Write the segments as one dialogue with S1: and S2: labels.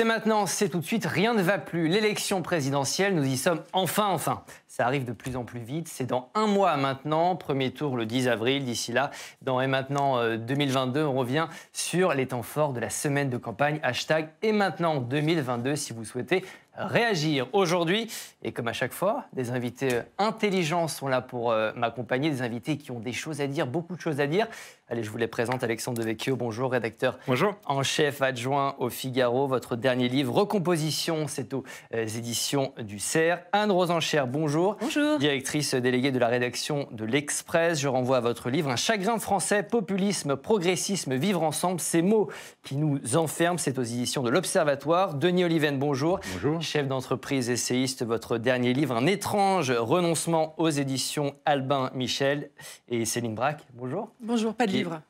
S1: C'est maintenant, c'est tout de suite, rien ne va plus. L'élection présidentielle, nous y sommes enfin. Ça arrive de plus en plus vite, c'est dans un mois maintenant, premier tour le 10 avril. D'ici là, dans Et maintenant 2022, on revient sur les temps forts de la semaine de campagne. Hashtag Et maintenant 2022 si vous souhaitez réagir. Aujourd'hui, et comme à chaque fois, des invités intelligents sont là pour m'accompagner, des invités qui ont des choses à dire, beaucoup de choses à dire. Allez, je vous les présente. Alexandre Devecchio, bonjour, rédacteur en chef adjoint au Figaro. Votre dernier livre, Recomposition, c'est aux éditions du Cerf. Anne Rosenchère, bonjour.
S2: Bonjour.
S1: Directrice déléguée de la rédaction de l'Express. Je renvoie à votre livre, Un chagrin français, populisme, progressisme, vivre ensemble. Ces mots qui nous enferment, c'est aux éditions de l'Observatoire. Denis Oliven, bonjour.
S3: Bonjour.
S1: Chef d'entreprise, essayiste, votre dernier livre, Un étrange renoncement aux éditions Albin Michel. Et Céline Braque, bonjour.
S2: Bonjour, pas de livre.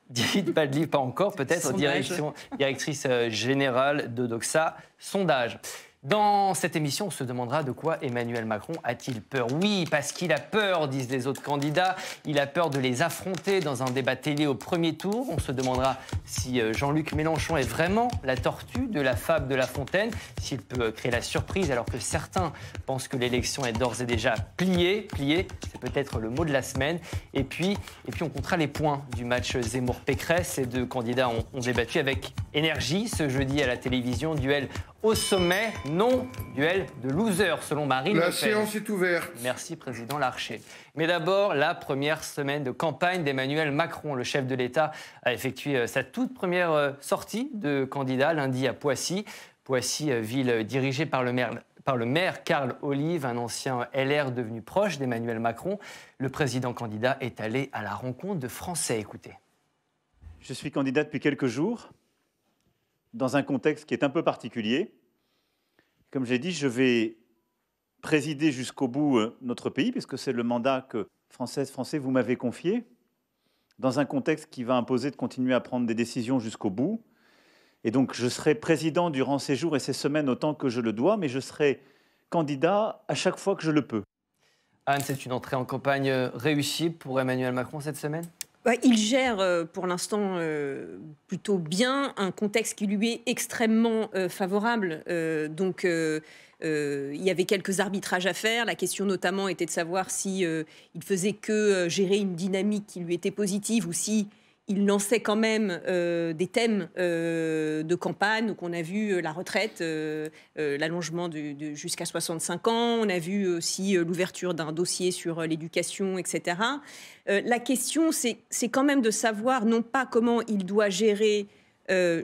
S1: Pas de livre, pas encore, peut-être. Directrice générale de Doxa Sondage. Dans cette émission, on se demandera de quoi Emmanuel Macron a-t-il peur. Oui, parce qu'il a peur, disent les autres candidats. Il a peur de les affronter dans un débat télé au premier tour. On se demandera si Jean-Luc Mélenchon est vraiment la tortue de la fable de La Fontaine, s'il peut créer la surprise alors que certains pensent que l'élection est d'ores et déjà pliée. Pliée, c'est peut-être le mot de la semaine. Et puis on comptera les points du match Zemmour-Pécresse. Ces deux candidats ont débattu avec énergie ce jeudi à la télévision. Duel au sommet, non, duel de losers, selon Marine Le Pen.
S3: La séance est ouverte.
S1: Merci, Président Larcher. Mais d'abord, la première semaine de campagne d'Emmanuel Macron. Le chef de l'État a effectué sa toute première sortie de candidat lundi à Poissy. Poissy, ville dirigée par le maire Carl Olive, un ancien LR devenu proche d'Emmanuel Macron. Le président candidat est allé à la rencontre de Français. Écoutez.
S4: Je suis candidat depuis quelques jours, dans un contexte qui est un peu particulier. Comme j'ai dit, je vais présider jusqu'au bout notre pays, puisque c'est le mandat que Français, vous m'avez confié, dans un contexte qui va imposer de continuer à prendre des décisions jusqu'au bout. Et donc, je serai président durant ces jours et ces semaines autant que je le dois, mais je serai candidat à chaque fois que je le peux.
S1: Anne, c'est une entrée en campagne réussie pour Emmanuel Macron cette semaine ?
S2: Il gère pour l'instant plutôt bien un contexte qui lui est extrêmement favorable. Donc, il y avait quelques arbitrages à faire. La question notamment était de savoir si il faisait que gérer une dynamique qui lui était positive ou si il lançait quand même des thèmes de campagne. Donc on a vu la retraite, l'allongement jusqu'à 65 ans. On a vu aussi l'ouverture d'un dossier sur l'éducation, etc. La question, c'est quand même de savoir non pas comment il doit gérer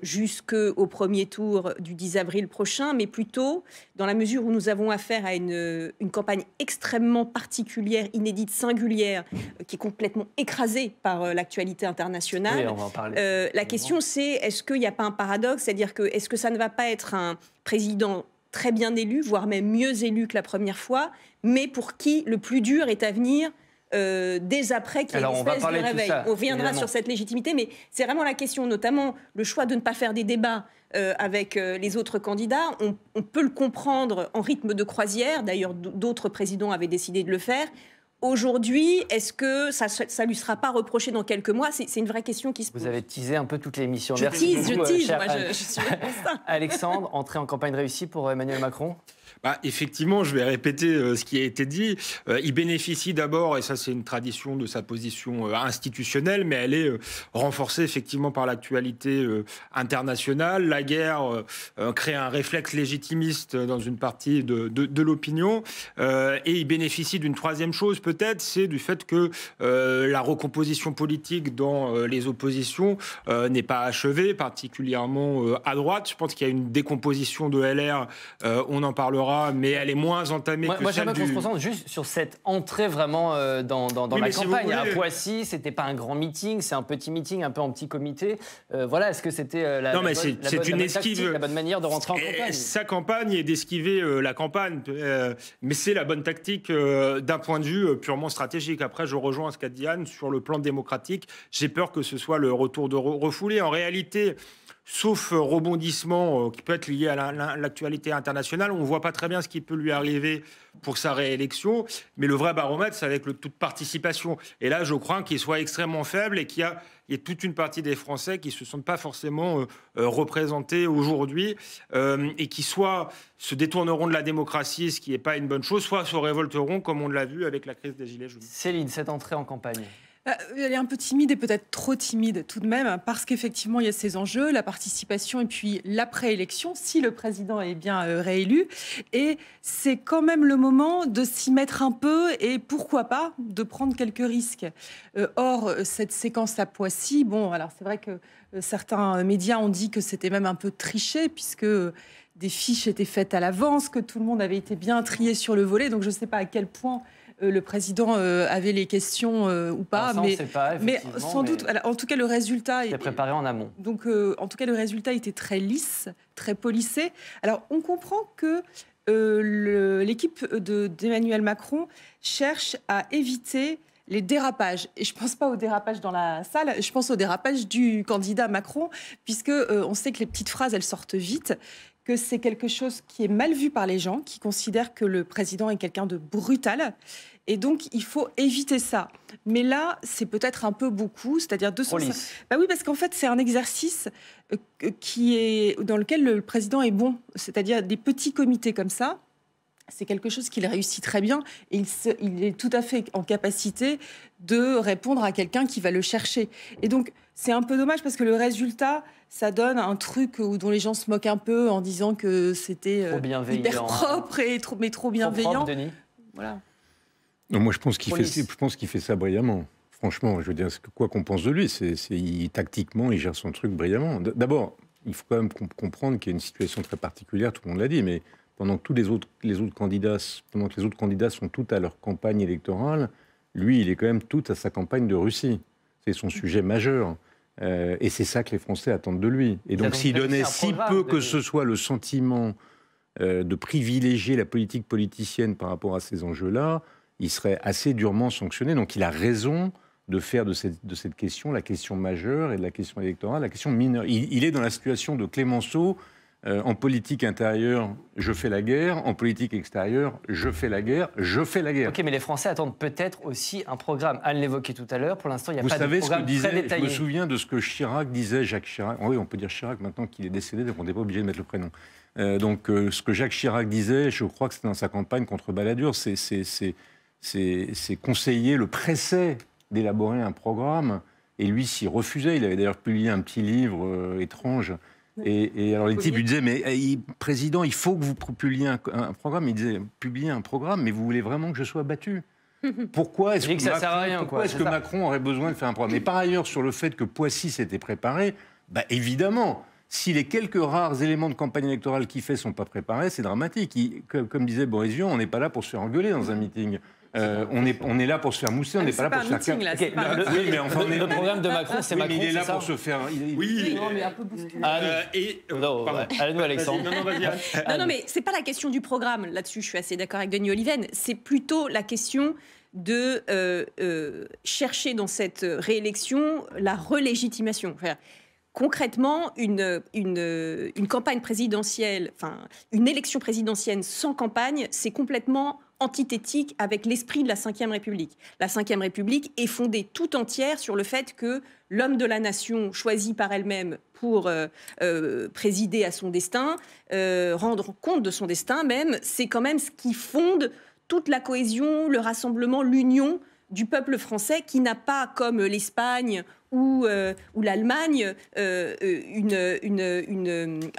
S2: jusqu'au premier tour du 10 avril prochain, mais plutôt dans la mesure où nous avons affaire à une campagne extrêmement particulière, inédite, singulière, qui est complètement écrasée par l'actualité internationale.
S1: Oui, on va en parler.
S2: La question, c'est est-ce qu'il n'y a pas un paradoxe ? C'est-à-dire que est-ce que ça ne va pas être un président très bien élu, voire même mieux élu que la première fois, mais pour qui le plus dur est à venir dès après qu'il y ait une espèce de réveil. On reviendra sur cette légitimité, mais c'est vraiment la question, notamment le choix de ne pas faire des débats avec les autres candidats. On peut le comprendre en rythme de croisière, d'ailleurs d'autres présidents avaient décidé de le faire. Aujourd'hui, est-ce que ça ne lui sera pas reproché dans quelques mois ? C'est une vraie question qui se pose.
S1: Vous avez teasé un peu toute l'émission.
S2: Je tease, moi je suis là pour ça.
S1: Alexandre, entrée en campagne réussie pour Emmanuel Macron ?
S3: Effectivement, je vais répéter ce qui a été dit. Il bénéficie d'abord, et ça c'est une tradition de sa position institutionnelle, mais elle est renforcée effectivement par l'actualité internationale. La guerre crée un réflexe légitimiste dans une partie de l'opinion. Et il bénéficie d'une troisième chose peut-être, c'est du fait que la recomposition politique dans les oppositions n'est pas achevée, particulièrement à droite. Je pense qu'il y a une décomposition de LR, on en parlera, mais elle est moins entamée que celle du...
S1: Moi, j'aimerais qu'on se concentre juste sur cette entrée vraiment dans la campagne. À Poissy, c'était pas un grand meeting, c'est un petit meeting, un peu en petit comité. Voilà, est-ce que c'était la bonne manière de rentrer en campagne ?
S3: Sa campagne est d'esquiver la campagne, mais c'est la bonne tactique d'un point de vue purement stratégique. Après, je rejoins ce qu'a dit Anne sur le plan démocratique. J'ai peur que ce soit le retour de refoulé. En réalité, sauf rebondissement qui peut être lié à l'actualité internationale, on ne voit pas très bien ce qui peut lui arriver pour sa réélection. Mais le vrai baromètre, c'est avec le taux de participation. Et là, je crains qu'il soit extrêmement faible et qu'il y ait toute une partie des Français qui ne se sentent pas forcément représentés aujourd'hui et qui soit se détourneront de la démocratie, ce qui n'est pas une bonne chose, soit se révolteront, comme on l'a vu avec la crise des Gilets jaunes.
S1: Céline, cette entrée en campagne.
S5: Elle est un peu timide et peut-être trop timide tout de même, parce qu'effectivement, il y a ces enjeux, la participation et puis l'après-élection, si le président est bien réélu. Et c'est quand même le moment de s'y mettre un peu et pourquoi pas de prendre quelques risques. Or, cette séquence à Poissy, bon, alors c'est vrai que certains médias ont dit que c'était même un peu triché, puisque des fiches étaient faites à l'avance, que tout le monde avait été bien trié sur le volet. Donc je ne sais pas à quel point le président avait les questions ou pas,
S1: ça,
S5: mais sans doute. En tout cas, le résultat
S1: était préparé en amont.
S5: Donc, en tout cas, le résultat était très lisse, très polissé. Alors, on comprend que l'équipe d'Emmanuel Macron cherche à éviter les dérapages. Et je ne pense pas aux dérapages dans la salle, je pense aux dérapages du candidat Macron, puisque on sait que les petites phrases, elles sortent vite, que c'est quelque chose qui est mal vu par les gens, qui considèrent que le président est quelqu'un de brutal. Et donc, il faut éviter ça. Mais là, c'est peut-être un peu beaucoup, c'est-à-dire 200... Bah oui, parce qu'en fait, c'est un exercice dans lequel le président est bon. C'est-à-dire des petits comités comme ça. C'est quelque chose qu'il réussit très bien et il est tout à fait en capacité de répondre à quelqu'un qui va le chercher. Et donc, c'est un peu dommage parce que le résultat, ça donne un truc dont les gens se moquent un peu en disant que c'était hyper propre et trop bienveillant.
S1: Trop propre, Denis.
S5: Voilà.
S6: Non, moi, je pense qu'il fait ça brillamment. Franchement, je veux dire, quoi qu'on pense de lui, tactiquement, il gère son truc brillamment. D'abord, il faut quand même comprendre qu'il y a une situation très particulière, tout le monde l'a dit, mais pendant que les autres candidats sont tous à leur campagne électorale, lui, il est quand même tout à sa campagne de Russie. C'est son sujet majeur. Et c'est ça que les Français attendent de lui. Et donc, s'il donnait si peu que ce soit le sentiment de privilégier la politique politicienne par rapport à ces enjeux-là, il serait assez durement sanctionné. Donc, il a raison de faire de cette question la question majeure et de la question électorale la question mineure. Il est dans la situation de Clémenceau. En politique intérieure, je fais la guerre. En politique extérieure, je fais la guerre. Je fais la guerre.
S1: Ok, mais les Français attendent peut-être aussi un programme. Anne l'évoquait tout à l'heure. Pour l'instant, il n'y a pas de programme
S6: très détaillé.
S1: Vous savez ce que disait,
S6: je me souviens de ce que Chirac disait, Jacques Chirac. Oui, on peut dire Chirac maintenant qu'il est décédé, donc on n'est pas obligé de mettre le prénom. Ce que Jacques Chirac disait, je crois que c'était dans sa campagne contre Balladur, c'est conseiller, le pressait d'élaborer un programme. Et lui s'y refusait. Il avait d'ailleurs publié un petit livre étrange. Et alors les types lui disaient, mais président, il faut que vous publiez un programme. Il disait, publiez un programme, mais vous voulez vraiment que je sois battu? Pourquoi est-ce que Macron aurait besoin de faire un programme? Et par ailleurs, sur le fait que Poissy s'était préparé, bah évidemment, si les quelques rares éléments de campagne électorale qu'il fait ne sont pas préparés, c'est dramatique. Comme disait Boris Vian, on n'est pas là pour se faire engueuler dans un meeting. On est là pour se faire mousser, on n'est pas là pour se faire...
S1: Le programme de Macron, c'est Macron,
S6: il est là pour se faire...
S3: Oui,
S5: mais un peu bousculé.
S1: Allez-nous, Alexandre.
S2: Non, mais c'est pas la question du programme. Là-dessus, je suis assez d'accord avec Denis Oliven. C'est plutôt la question de chercher dans cette réélection la relégitimation. Enfin, concrètement, une campagne présidentielle, enfin, une élection présidentielle sans campagne, c'est complètement antithétique avec l'esprit de la Ve République. La Ve République est fondée tout entière sur le fait que l'homme de la nation choisit par elle-même pour présider à son destin, rendre compte de son destin même, c'est quand même ce qui fonde toute la cohésion, le rassemblement, l'union du peuple français qui n'a pas, comme l'Espagne ou l'Allemagne, un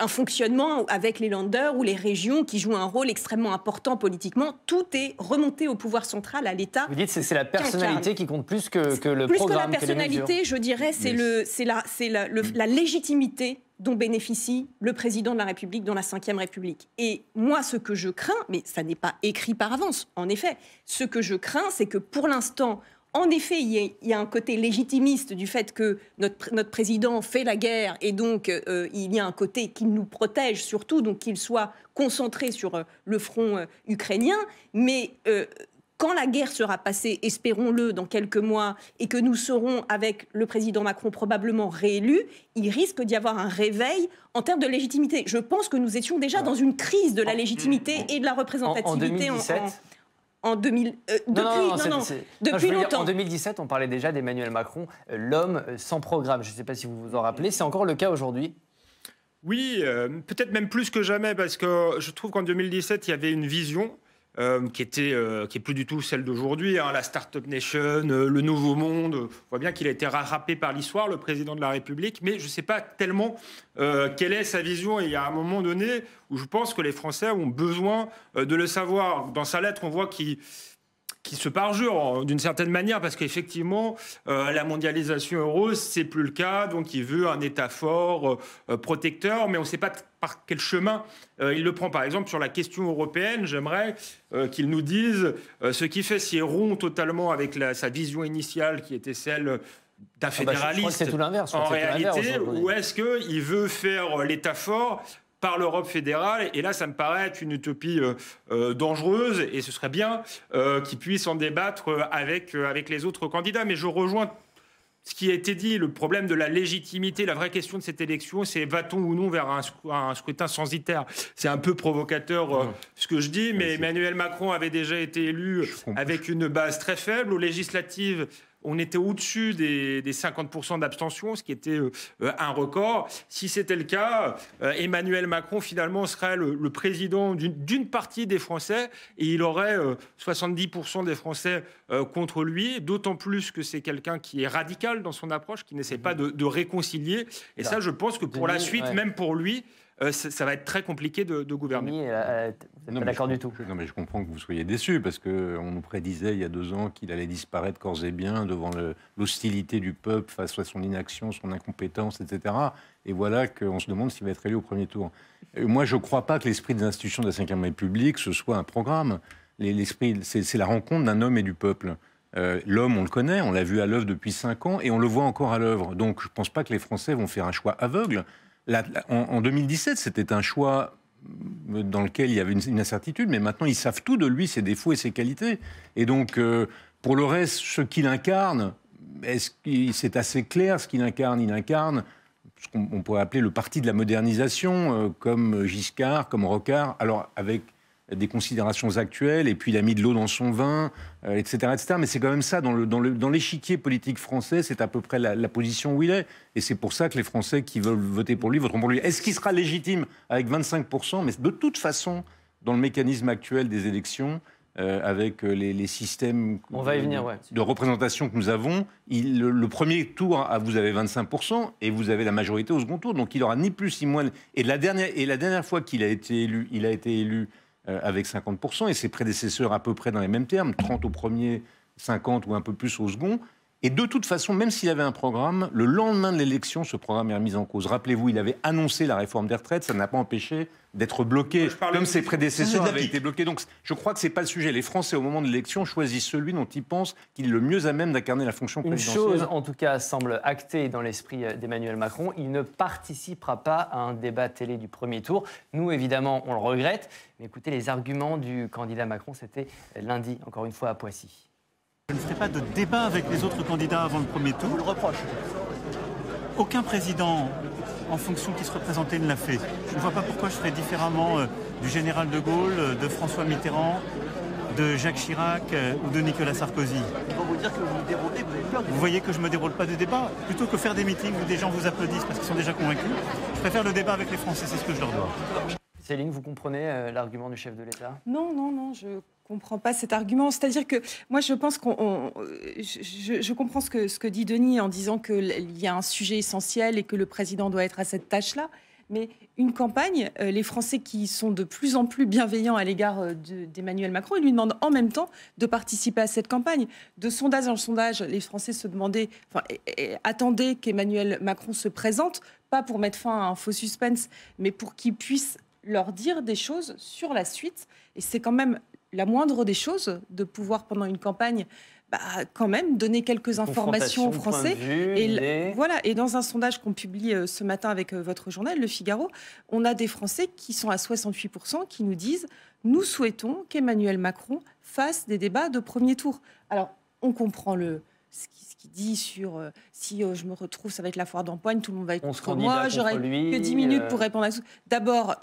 S2: fonctionnement avec les Länder ou les régions qui jouent un rôle extrêmement important politiquement. Tout est remonté au pouvoir central, à l'État.
S1: Vous dites que c'est la personnalité qui compte plus que le
S2: plus
S1: programme.
S2: Plus que la personnalité, je dirais, c'est la légitimité dont bénéficie le président de la République dans la Ve République. Et moi, ce que je crains, mais ça n'est pas écrit par avance, en effet, ce que je crains, c'est que pour l'instant, en effet, il y a un côté légitimiste du fait que notre président fait la guerre et donc il y a un côté qui nous protège surtout, donc qu'il soit concentré sur le front ukrainien, mais quand la guerre sera passée, espérons-le, dans quelques mois, et que nous serons avec le président Macron probablement réélu, il risque d'y avoir un réveil en termes de légitimité. Je pense que nous étions déjà dans une crise de la légitimité et de la représentativité.
S1: En 2017
S2: depuis longtemps.
S1: En 2017, on parlait déjà d'Emmanuel Macron, l'homme sans programme. Je ne sais pas si vous vous en rappelez. C'est encore le cas aujourd'hui?
S3: Oui, peut-être même plus que jamais, parce que je trouve qu'en 2017, il y avait une vision qui est plus du tout celle d'aujourd'hui, hein, la Startup Nation, le nouveau monde. On voit bien qu'il a été rattrapé par l'histoire, le président de la République, mais je ne sais pas tellement quelle est sa vision. Et il y a un moment donné où je pense que les Français ont besoin de le savoir. Dans sa lettre, on voit qu'il se parjure d'une certaine manière, parce qu'effectivement, la mondialisation heureuse, c'est plus le cas. Donc, il veut un État fort, protecteur, mais on ne sait pas par quel chemin il le prend. Par exemple, sur la question européenne, j'aimerais qu'il nous dise ce qui fait s'il rompt totalement avec sa vision initiale, qui était celle d'un fédéraliste.
S1: Je crois que c'est tout l'inverse.
S3: En réalité, ou est-ce qu'il veut faire l'État fort par l'Europe fédérale? Et là, ça me paraît être une utopie dangereuse, et ce serait bien qu'ils puissent en débattre avec les autres candidats. Mais je rejoins ce qui a été dit, le problème de la légitimité. La vraie question de cette élection, c'est va-t-on ou non vers un scrutin censitaire? C'est un peu provocateur ce que je dis, mais Emmanuel Macron avait déjà été élu avec une base très faible. Aux législatives, on était au-dessus des 50% d'abstention, ce qui était un record. Si c'était le cas, Emmanuel Macron, finalement, serait le président d'une partie des Français, et il aurait 70% des Français contre lui, d'autant plus que c'est quelqu'un qui est radical dans son approche, qui n'essaie pas de réconcilier. Et ça, je pense que pour la suite, même pour lui, ça va être très compliqué de gouverner.
S1: Vous n'êtes pas d'accord du tout?
S6: Non, mais je comprends que vous soyez déçus, parce qu'on nous prédisait il y a 2 ans qu'il allait disparaître corps et biens devant l'hostilité du peuple face à son inaction, son incompétence, etc. Et voilà qu'on se demande s'il va être élu au premier tour. Moi, je ne crois pas que l'esprit des institutions de la Ve République, ce soit un programme. L'esprit, c'est la rencontre d'un homme et du peuple. L'homme, on le connaît, on l'a vu à l'œuvre depuis 5 ans, et on le voit encore à l'œuvre. Donc, je ne pense pas que les Français vont faire un choix aveugle. En 2017, c'était un choix dans lequel il y avait une incertitude, mais maintenant ils savent tout de lui, ses défauts et ses qualités. Et donc, pour le reste, ce qu'il incarne, c'est assez clair ce qu'il incarne. Il incarne ce qu'on pourrait appeler le parti de la modernisation, comme Giscard, comme Rocard, alors avec des considérations actuelles, et puis il a mis de l'eau dans son vin, etc., etc. Mais c'est quand même ça, dans l'échiquier politique français, c'est à peu près la position où il est. Et c'est pour ça que les Français qui veulent voter pour lui voteront pour lui. Est-ce qu'il sera légitime avec 25%? Mais de toute façon, dans le mécanisme actuel des élections, avec les systèmes de représentation que nous avons, le premier tour, vous avez 25% et vous avez la majorité au second tour. Donc il n'aura ni plus ni moins. Et la dernière fois qu'il a été élu, il a été élu avec 50%, et ses prédécesseurs à peu près dans les mêmes termes, 30 au premier, 50 ou un peu plus au second. Et de toute façon, même s'il avait un programme, le lendemain de l'élection, ce programme est remis en cause. Rappelez-vous, il avait annoncé la réforme des retraites, ça n'a pas empêché d'être bloqué, comme ses prédécesseurs avaient été bloqués. Donc je crois que ce n'est pas le sujet. Les Français, au moment de l'élection, choisissent celui dont ils pensent qu'il est le mieux à même d'incarner la fonction présidentielle.
S1: Une chose, en tout cas, semble actée dans l'esprit d'Emmanuel Macron, il ne participera pas à un débat télé du premier tour. Nous, évidemment, on le regrette. Mais écoutez, les arguments du candidat Macron, c'était lundi, encore une fois, à Poissy.
S7: Je ne ferai pas de débat avec les autres candidats avant le premier tour.
S8: Vous le reproche?
S7: Aucun président en fonction qui se représentait ne l'a fait. Je ne vois pas pourquoi je ferais différemment du général de Gaulle, de François Mitterrand, de Jacques Chirac ou de Nicolas Sarkozy.
S8: Ils vont vous dire que vous vous déroulez, vous avez peur du...
S7: Vous voyez que je ne me déroule pas de débat. Plutôt que faire des meetings où des gens vous applaudissent parce qu'ils sont déjà convaincus, je préfère le débat avec les Français, c'est ce que je leur dois.
S1: Céline, vous comprenez l'argument du chef de l'État?
S5: Non, je ne comprends pas cet argument. C'est-à-dire que moi, je pense je comprends ce que dit Denis en disant qu'il y a un sujet essentiel et que le président doit être à cette tâche-là. Mais une campagne, les Français qui sont de plus en plus bienveillants à l'égard d'Emmanuel Macron, ils lui demandent en même temps de participer à cette campagne. De sondage en sondage, les Français se demandaient, attendaient qu'Emmanuel Macron se présente, pas pour mettre fin à un faux suspense, mais pour qu'il puisse leur dire des choses sur la suite. Et c'est quand même la moindre des choses de pouvoir, pendant une campagne, quand même donner quelques informations aux Français. Et dans un sondage qu'on publie ce matin avec votre journal, Le Figaro, on a des Français qui sont à 68% qui nous disent « Nous souhaitons qu'Emmanuel Macron fasse des débats de premier tour ». Alors, on comprend ce qu'il dit sur si je me retrouve, ça va être la foire d'empoigne, tout le monde va être contre moi, j'aurai que 10 minutes pour répondre à tout. D'abord,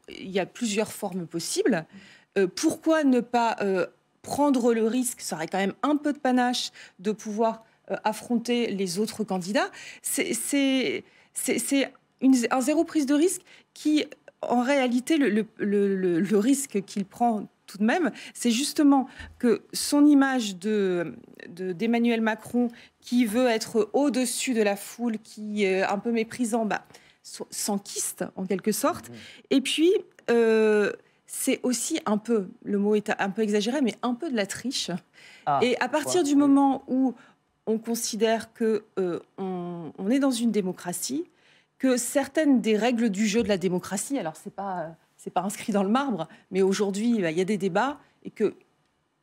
S5: il y a plusieurs formes possibles. Pourquoi ne pas prendre le risque, ça aurait quand même un peu de panache, de pouvoir affronter les autres candidats. C'est un zéro prise de risque qui, en réalité, le risque qu'il prend tout de même, c'est justement que son image d'Emmanuel Macron, qui veut être au-dessus de la foule, qui est un peu méprisant, s'enquiste en quelque sorte. Et puis, c'est aussi un peu, le mot est un peu exagéré, mais un peu de la triche. Et à partir du moment où on considère que on est dans une démocratie, que certaines des règles du jeu de la démocratie, alors c'est pas inscrit dans le marbre, mais aujourd'hui il y a des débats et que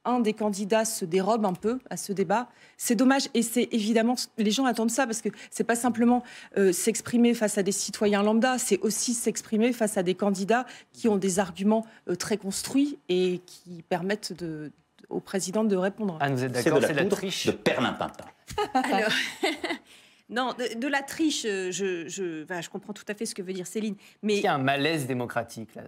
S5: un des candidats se dérobe un peu à ce débat, c'est dommage. Et c'est évidemment, les gens attendent ça parce que c'est pas simplement s'exprimer face à des citoyens lambda, c'est aussi s'exprimer face à des candidats qui ont des arguments très construits et qui permettent au président de répondre.
S1: Ah, vous êtes d'accord, c'est de la triche
S4: de perlimpinpin.
S2: Alors, non, de la triche, je comprends tout à fait ce que veut dire Céline. Mais
S1: il y a un malaise démocratique là.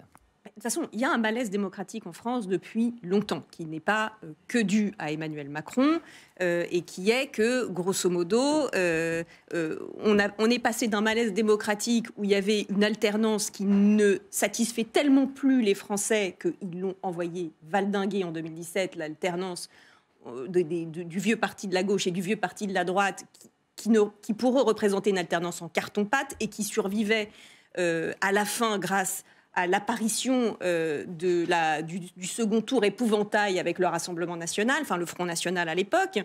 S2: De toute façon, il y a un malaise démocratique en France depuis longtemps, qui n'est pas que dû à Emmanuel Macron, et qui est que, grosso modo, on est passé d'un malaise démocratique où il y avait une alternance qui ne satisfait tellement plus les Français qu'ils l'ont envoyé valdinguer en 2017, l'alternance du vieux parti de la gauche et du vieux parti de la droite, qui pour eux représentait une alternance en carton-pâte et qui survivait à la fin grâce à l'apparition du second tour épouvantail avec le Rassemblement national, enfin le Front national à l'époque.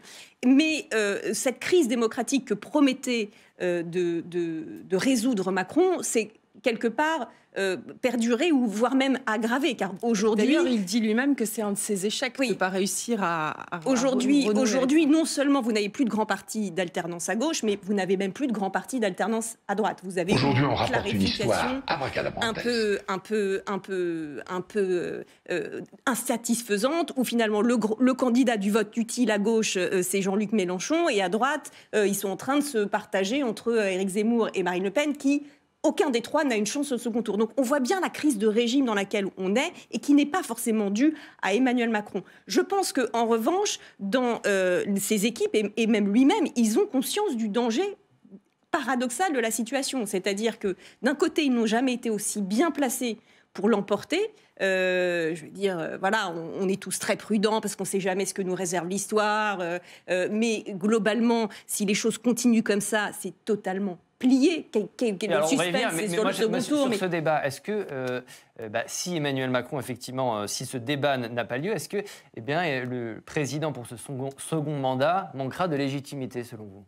S2: Mais cette crise démocratique que promettait de résoudre Macron, c'est quelque part perdurer ou voire même aggraver, car aujourd'hui...
S5: D'ailleurs, il dit lui-même que c'est un de ses échecs de ne pas réussir à
S2: Aujourd'hui, non seulement vous n'avez plus de grand parti d'alternance à gauche, mais vous n'avez même plus de grand parti d'alternance à droite. Vous avez
S9: aujourd'hui,
S2: une clarification un peu insatisfaisante, où finalement le candidat du vote utile à gauche, c'est Jean-Luc Mélenchon, et à droite, ils sont en train de se partager entre Éric Zemmour et Marine Le Pen, qui... Aucun des trois n'a une chance au second tour. Donc on voit bien la crise de régime dans laquelle on est et qui n'est pas forcément due à Emmanuel Macron. Je pense qu'en revanche, dans ses équipes et même lui-même, ils ont conscience du danger paradoxal de la situation. C'est-à-dire que d'un côté, ils n'ont jamais été aussi bien placés pour l'emporter. Je veux dire, voilà, on est tous très prudents parce qu'on ne sait jamais ce que nous réserve l'histoire. Mais globalement, si les choses continuent comme ça, c'est totalement plié.
S1: Alors, on va y venir, mais moi, sur ce débat, est-ce que si Emmanuel Macron, effectivement, si ce débat n'a pas lieu, est-ce que le président pour ce second mandat manquera de légitimité, selon vous ?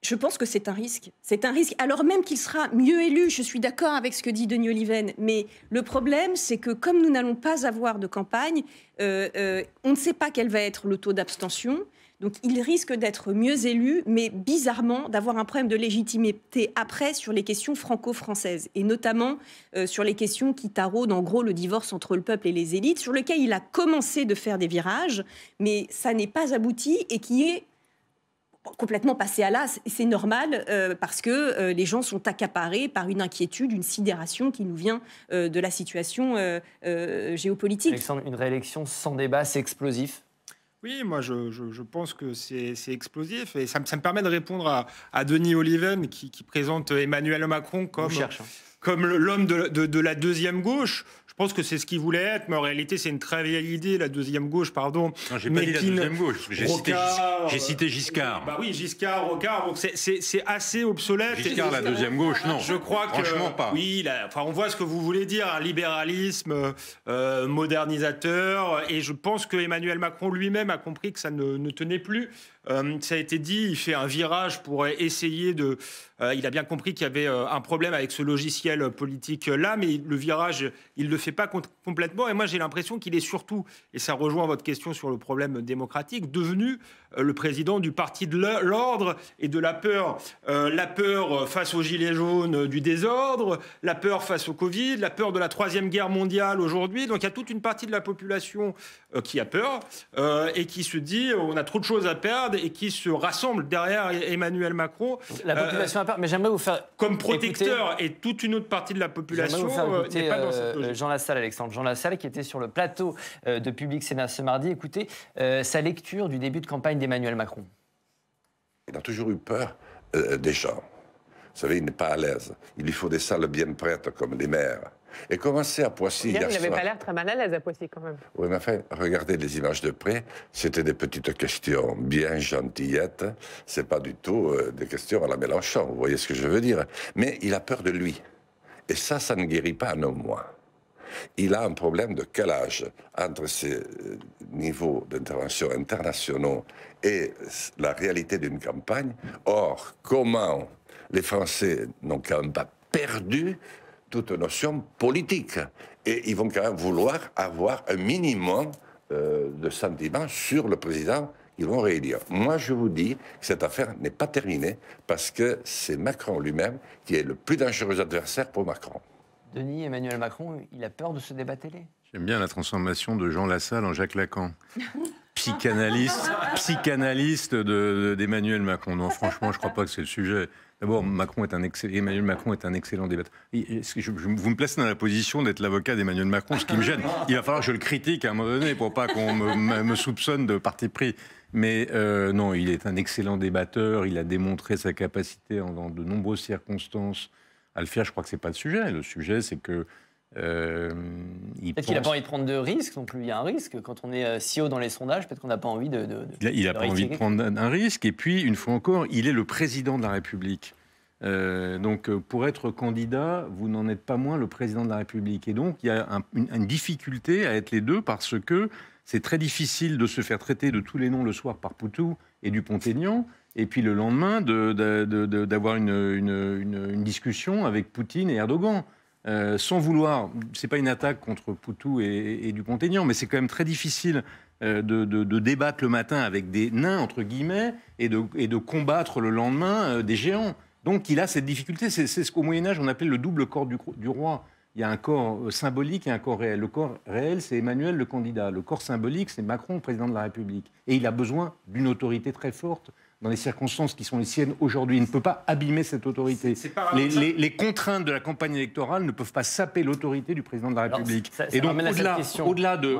S2: Je pense que c'est un risque. C'est un risque, alors même qu'il sera mieux élu. Je suis d'accord avec ce que dit Denis Oliven. Mais le problème, c'est que comme nous n'allons pas avoir de campagne, on ne sait pas quel va être le taux d'abstention. Donc il risque d'être mieux élu, mais bizarrement d'avoir un problème de légitimité après sur les questions franco-françaises, et notamment sur les questions qui taraudent en gros le divorce entre le peuple et les élites, sur lequel il a commencé de faire des virages, mais ça n'est pas abouti et qui est complètement passé à l'as. C'est normal parce que les gens sont accaparés par une inquiétude, une sidération qui nous vient de la situation géopolitique.
S1: Alexandre, une réélection sans débat, c'est explosif ?
S3: Oui, moi je pense que c'est explosif et ça me permet de répondre à Denis Oliven qui présente Emmanuel Macron comme l'homme de la deuxième gauche. Je pense que c'est ce qu'il voulait être, mais en réalité, c'est une très vieille idée, la deuxième gauche, pardon.
S6: Non, j'ai pas dit la deuxième gauche, j'ai cité Giscard.
S3: Bah oui, Giscard, Rocard, donc c'est assez obsolète.
S6: Giscard, la deuxième gauche, non.
S3: Je crois que...
S6: Franchement pas.
S3: Oui, on voit ce que vous voulez dire, un libéralisme modernisateur, et je pense que Emmanuel Macron lui-même a compris que ça ne tenait plus. Ça a été dit, il fait un virage pour essayer de... il a bien compris qu'il y avait un problème avec ce logiciel modèle politique là, mais le virage, il ne le fait pas complètement. Et moi, j'ai l'impression qu'il est surtout, et ça rejoint votre question sur le problème démocratique, devenu le président du parti de l'ordre et de la peur. La peur face aux gilets jaunes du désordre, la peur face au Covid, la peur de la Troisième Guerre mondiale aujourd'hui. Donc il y a toute une partie de la population qui a peur et qui se dit on a trop de choses à perdre et qui se rassemble derrière Emmanuel Macron.
S1: La population a peur, mais j'aimerais vous faire
S3: comme protecteur écouter, et toute une autre partie de la population n'est pas dans cette logique.
S1: Jean Lassalle, Alexandre. Jean Lassalle qui était sur le plateau de Public Sénat ce mardi. Écoutez sa lecture du début de campagne d'Emmanuel Macron.
S9: Il a toujours eu peur des gens. Vous savez, il n'est pas à l'aise. Il lui faut des salles bien prêtes, comme les maires. Et commencer à Poissy...
S10: Il n'avait pas l'air très mal à l'aise à Poissy, quand même.
S9: Oui, mais enfin, regardez les images de près. C'était des petites questions bien gentillettes. Ce n'est pas du tout des questions à la Mélenchon. Vous voyez ce que je veux dire? Mais il a peur de lui. Et ça ne guérit pas en un mois. Il a un problème de calage entre ses niveaux d'intervention internationaux et la réalité d'une campagne. Or, comment les Français n'ont quand même pas perdu toute notion politique. Et ils vont quand même vouloir avoir un minimum de sentiments sur le président qu'ils vont réélire. Moi, je vous dis que cette affaire n'est pas terminée parce que c'est Macron lui-même qui est le plus dangereux adversaire pour Macron.
S1: Denis, Emmanuel Macron, il a peur de ce débat télé?
S6: J'aime bien la transformation de Jean Lassalle en Jacques Lacan. Psychanalyste d'Emmanuel Macron. Non, franchement, je ne crois pas que c'est le sujet. D'abord, Emmanuel Macron est un excellent débatteur. Vous me placez dans la position d'être l'avocat d'Emmanuel Macron, ce qui me gêne. Il va falloir que je le critique à un moment donné pour pas qu'on me soupçonne de parti pris. Mais non, il est un excellent débatteur. Il a démontré sa capacité dans de nombreuses circonstances à le faire. Je crois que c'est pas le sujet. Le sujet, c'est que
S1: peut-être qu'il n'a pas envie de prendre de risques non plus. Il y a un risque. Quand on est si haut dans les sondages, peut-être qu'on n'a pas envie
S6: il n'a pas envie de prendre un risque. Et puis, une fois encore, il est le président de la République. Donc, pour être candidat, vous n'en êtes pas moins le président de la République. Et donc, il y a une difficulté à être les deux parce que c'est très difficile de se faire traiter de tous les noms le soir par Poutou et Dupont-Aignan. Et puis le lendemain, d'avoir une discussion avec Poutine et Erdogan. Sans vouloir, c'est pas une attaque contre Poutou et Dupont-Aignan, mais c'est quand même très difficile de débattre le matin avec des nains, entre guillemets, et de combattre le lendemain des géants. Donc il a cette difficulté, c'est ce qu'au Moyen-Âge on appelait le double corps du roi. Il y a un corps symbolique et un corps réel. Le corps réel, c'est Emmanuel, le candidat. Le corps symbolique, c'est Macron, le président de la République. Et il a besoin d'une autorité très forte dans les circonstances qui sont les siennes aujourd'hui. Il ne peut pas abîmer cette autorité. Les contraintes de la campagne électorale ne peuvent pas saper l'autorité du président de la République.
S1: Alors, ça et donc,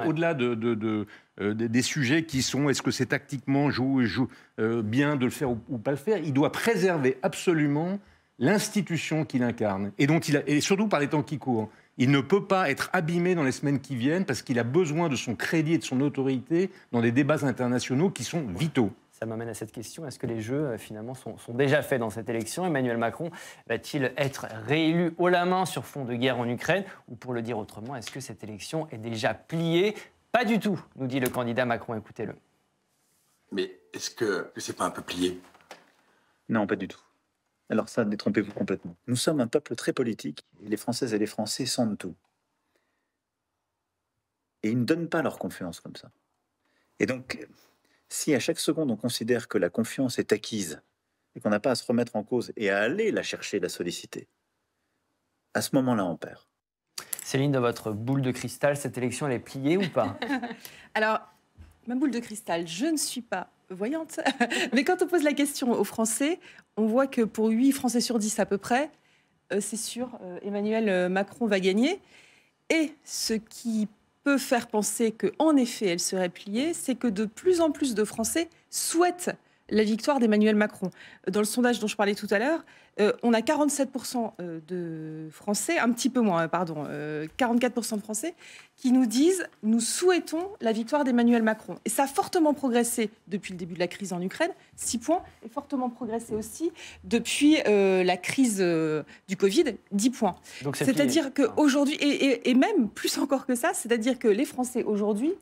S6: au-delà des sujets qui sont, est-ce que c'est tactiquement bien de le faire ou pas le faire, il doit préserver absolument l'institution qu'il incarne, et surtout par les temps qui courent. Il ne peut pas être abîmé dans les semaines qui viennent parce qu'il a besoin de son crédit et de son autorité dans des débats internationaux qui sont vitaux.
S1: Ça m'amène à cette question. Est-ce que les jeux, finalement, sont déjà faits dans cette élection? Emmanuel Macron va-t-il être réélu haut la main sur fond de guerre en Ukraine? Ou pour le dire autrement, est-ce que cette élection est déjà pliée? Pas du tout, nous dit le candidat Macron. Écoutez-le.
S11: Mais est-ce que c'est pas un peu plié?
S4: Non, pas du tout. Alors ça, détrompez-vous complètement. Nous sommes un peuple très politique, et les Françaises et les Français sentent tout. Et ils ne donnent pas leur confiance comme ça. Et donc, si à chaque seconde on considère que la confiance est acquise, et qu'on n'a pas à se remettre en cause et à aller la chercher, la solliciter, à ce moment-là, on perd.
S1: Céline, dans votre boule de cristal, cette élection, elle est pliée ou pas?
S5: Alors, ma boule de cristal, je ne suis pas voyante. Mais quand on pose la question aux Français, on voit que pour 8 Français sur 10 à peu près, c'est sûr, Emmanuel Macron va gagner. Et ce qui peut faire penser qu'en effet, elle serait pliée, c'est que de plus en plus de Français souhaitent la victoire d'Emmanuel Macron. Dans le sondage dont je parlais tout à l'heure, on a 47% de Français, un petit peu moins, 44% de Français, qui nous disent « nous souhaitons la victoire d'Emmanuel Macron ». Et ça a fortement progressé depuis le début de la crise en Ukraine, 6 points, et fortement progressé aussi depuis la crise du Covid, 10 points. C'est-à-dire qu'aujourd'hui, et même plus encore que ça, c'est-à-dire que les Français aujourd'hui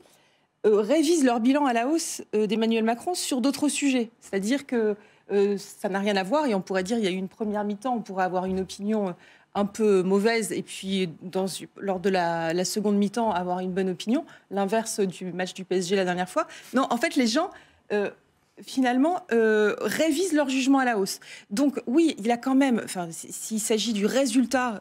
S5: révisent leur bilan à la hausse d'Emmanuel Macron sur d'autres sujets. C'est-à-dire que ça n'a rien à voir, et on pourrait dire qu'il y a eu une première mi-temps, on pourrait avoir une opinion un peu mauvaise et puis lors de la seconde mi-temps avoir une bonne opinion, l'inverse du match du PSG la dernière fois. Non, en fait, les gens finalement révisent leur jugement à la hausse. Donc oui, il a quand même, s'il s'agit du résultat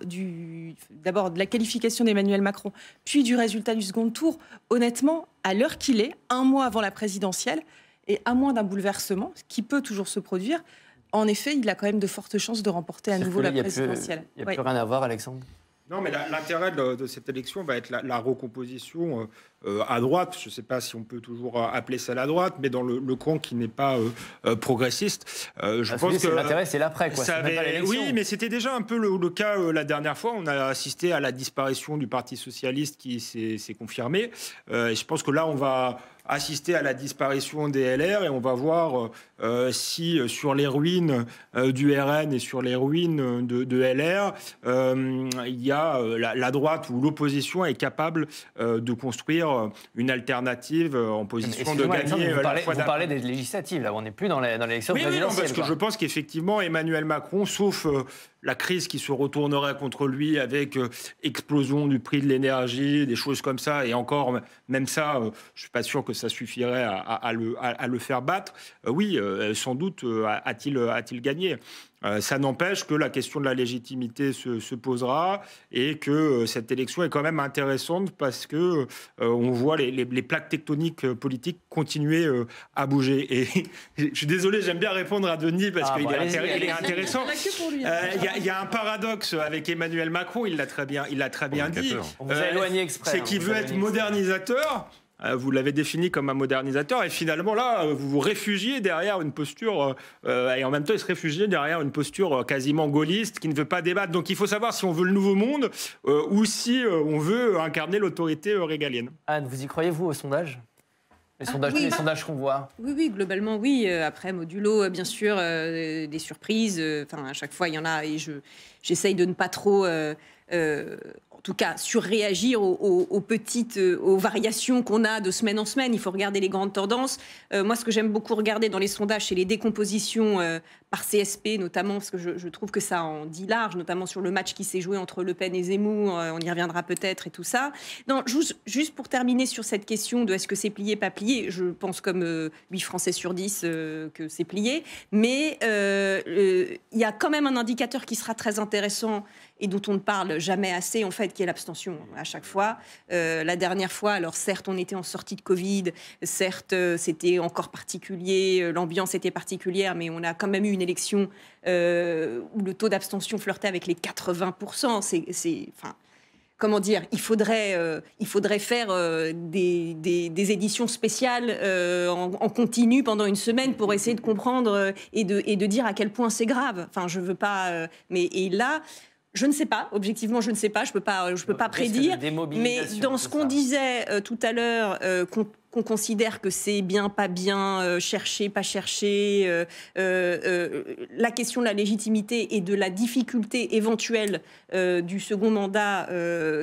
S5: d'abord de la qualification d'Emmanuel Macron, puis du résultat du second tour, honnêtement, à l'heure qu'il est, un mois avant la présidentielle et à moins d'un bouleversement, ce qui peut toujours se produire, en effet, il a quand même de fortes chances de remporter à nouveau la présidentielle.
S1: Il n'y a plus rien à voir, Alexandre.
S3: Non, mais l'intérêt de cette élection va être la recomposition à droite. Je ne sais pas si on peut toujours appeler ça la droite, mais dans le camp qui n'est pas progressiste. Je pense que
S1: l'intérêt, c'est l'après, quoi.
S3: Oui, mais c'était déjà un peu le cas la dernière fois. On a assisté à la disparition du Parti socialiste qui s'est confirmée. Et je pense que là, on va assister à la disparition des LR et on va voir si sur les ruines du RN et sur les ruines de LR, il y a la droite ou l'opposition est capable de construire une alternative en position de gagner.
S1: Vous parlez des législatives, là, on n'est plus dans l'élection présidentielle.
S3: Oui, parce que je pense qu'effectivement, Emmanuel Macron, sauf la crise qui se retournerait contre lui avec explosion du prix de l'énergie, des choses comme ça, et encore, même ça, je ne suis pas sûr que ça suffirait à le faire battre. Oui, sans doute a-t-il gagné. Ça n'empêche que la question de la légitimité se posera et que cette élection est quand même intéressante parce que on voit les plaques tectoniques politiques continuer à bouger. Et je suis désolé, j'aime bien répondre à Denis parce qu'il est intéressant. Il y a un paradoxe avec Emmanuel Macron, il l'a très bien dit.
S1: On vous a éloigné exprès.
S3: C'est qu'il veut être modernisateur. Vous l'avez défini comme un modernisateur et finalement là vous vous réfugiez derrière une posture et en même temps il se réfugiait derrière une posture quasiment gaulliste qui ne veut pas débattre. Donc il faut savoir si on veut le nouveau monde ou si on veut incarner l'autorité régalienne.
S1: Anne, vous y croyez-vous aux sondages ? Les sondages qu'on voit.
S2: Oui, globalement, oui. Après, modulo, bien sûr, des surprises. À chaque fois, il y en a et j'essaye de ne pas trop... en tout cas, surréagir aux variations qu'on a de semaine en semaine. Il faut regarder les grandes tendances. Moi, ce que j'aime beaucoup regarder dans les sondages, c'est les décompositions par CSP, notamment, parce que je trouve que ça en dit large, notamment sur le match qui s'est joué entre Le Pen et Zemmour. On y reviendra peut-être et tout ça. Non, juste pour terminer sur cette question de est-ce que c'est plié, pas plié, je pense comme 8 Français sur 10 que c'est plié. Mais il y a quand même un indicateur qui sera très intéressant et dont on ne parle jamais assez, en fait, qui est l'abstention à chaque fois. La dernière fois, alors certes, on était en sortie de Covid, certes, c'était encore particulier, l'ambiance était particulière, mais on a quand même eu une élection où le taux d'abstention flirtait avec les 80%. Comment dire, il faudrait faire des éditions spéciales en continu pendant une semaine pour essayer de comprendre et de dire à quel point c'est grave. Je veux pas... et là... Je ne sais pas, objectivement, je ne sais pas, je peux pas prédire. Mais dans ce qu'on disait tout à l'heure, qu'on considère que c'est bien, pas bien, chercher, pas chercher, la question de la légitimité et de la difficulté éventuelle du second mandat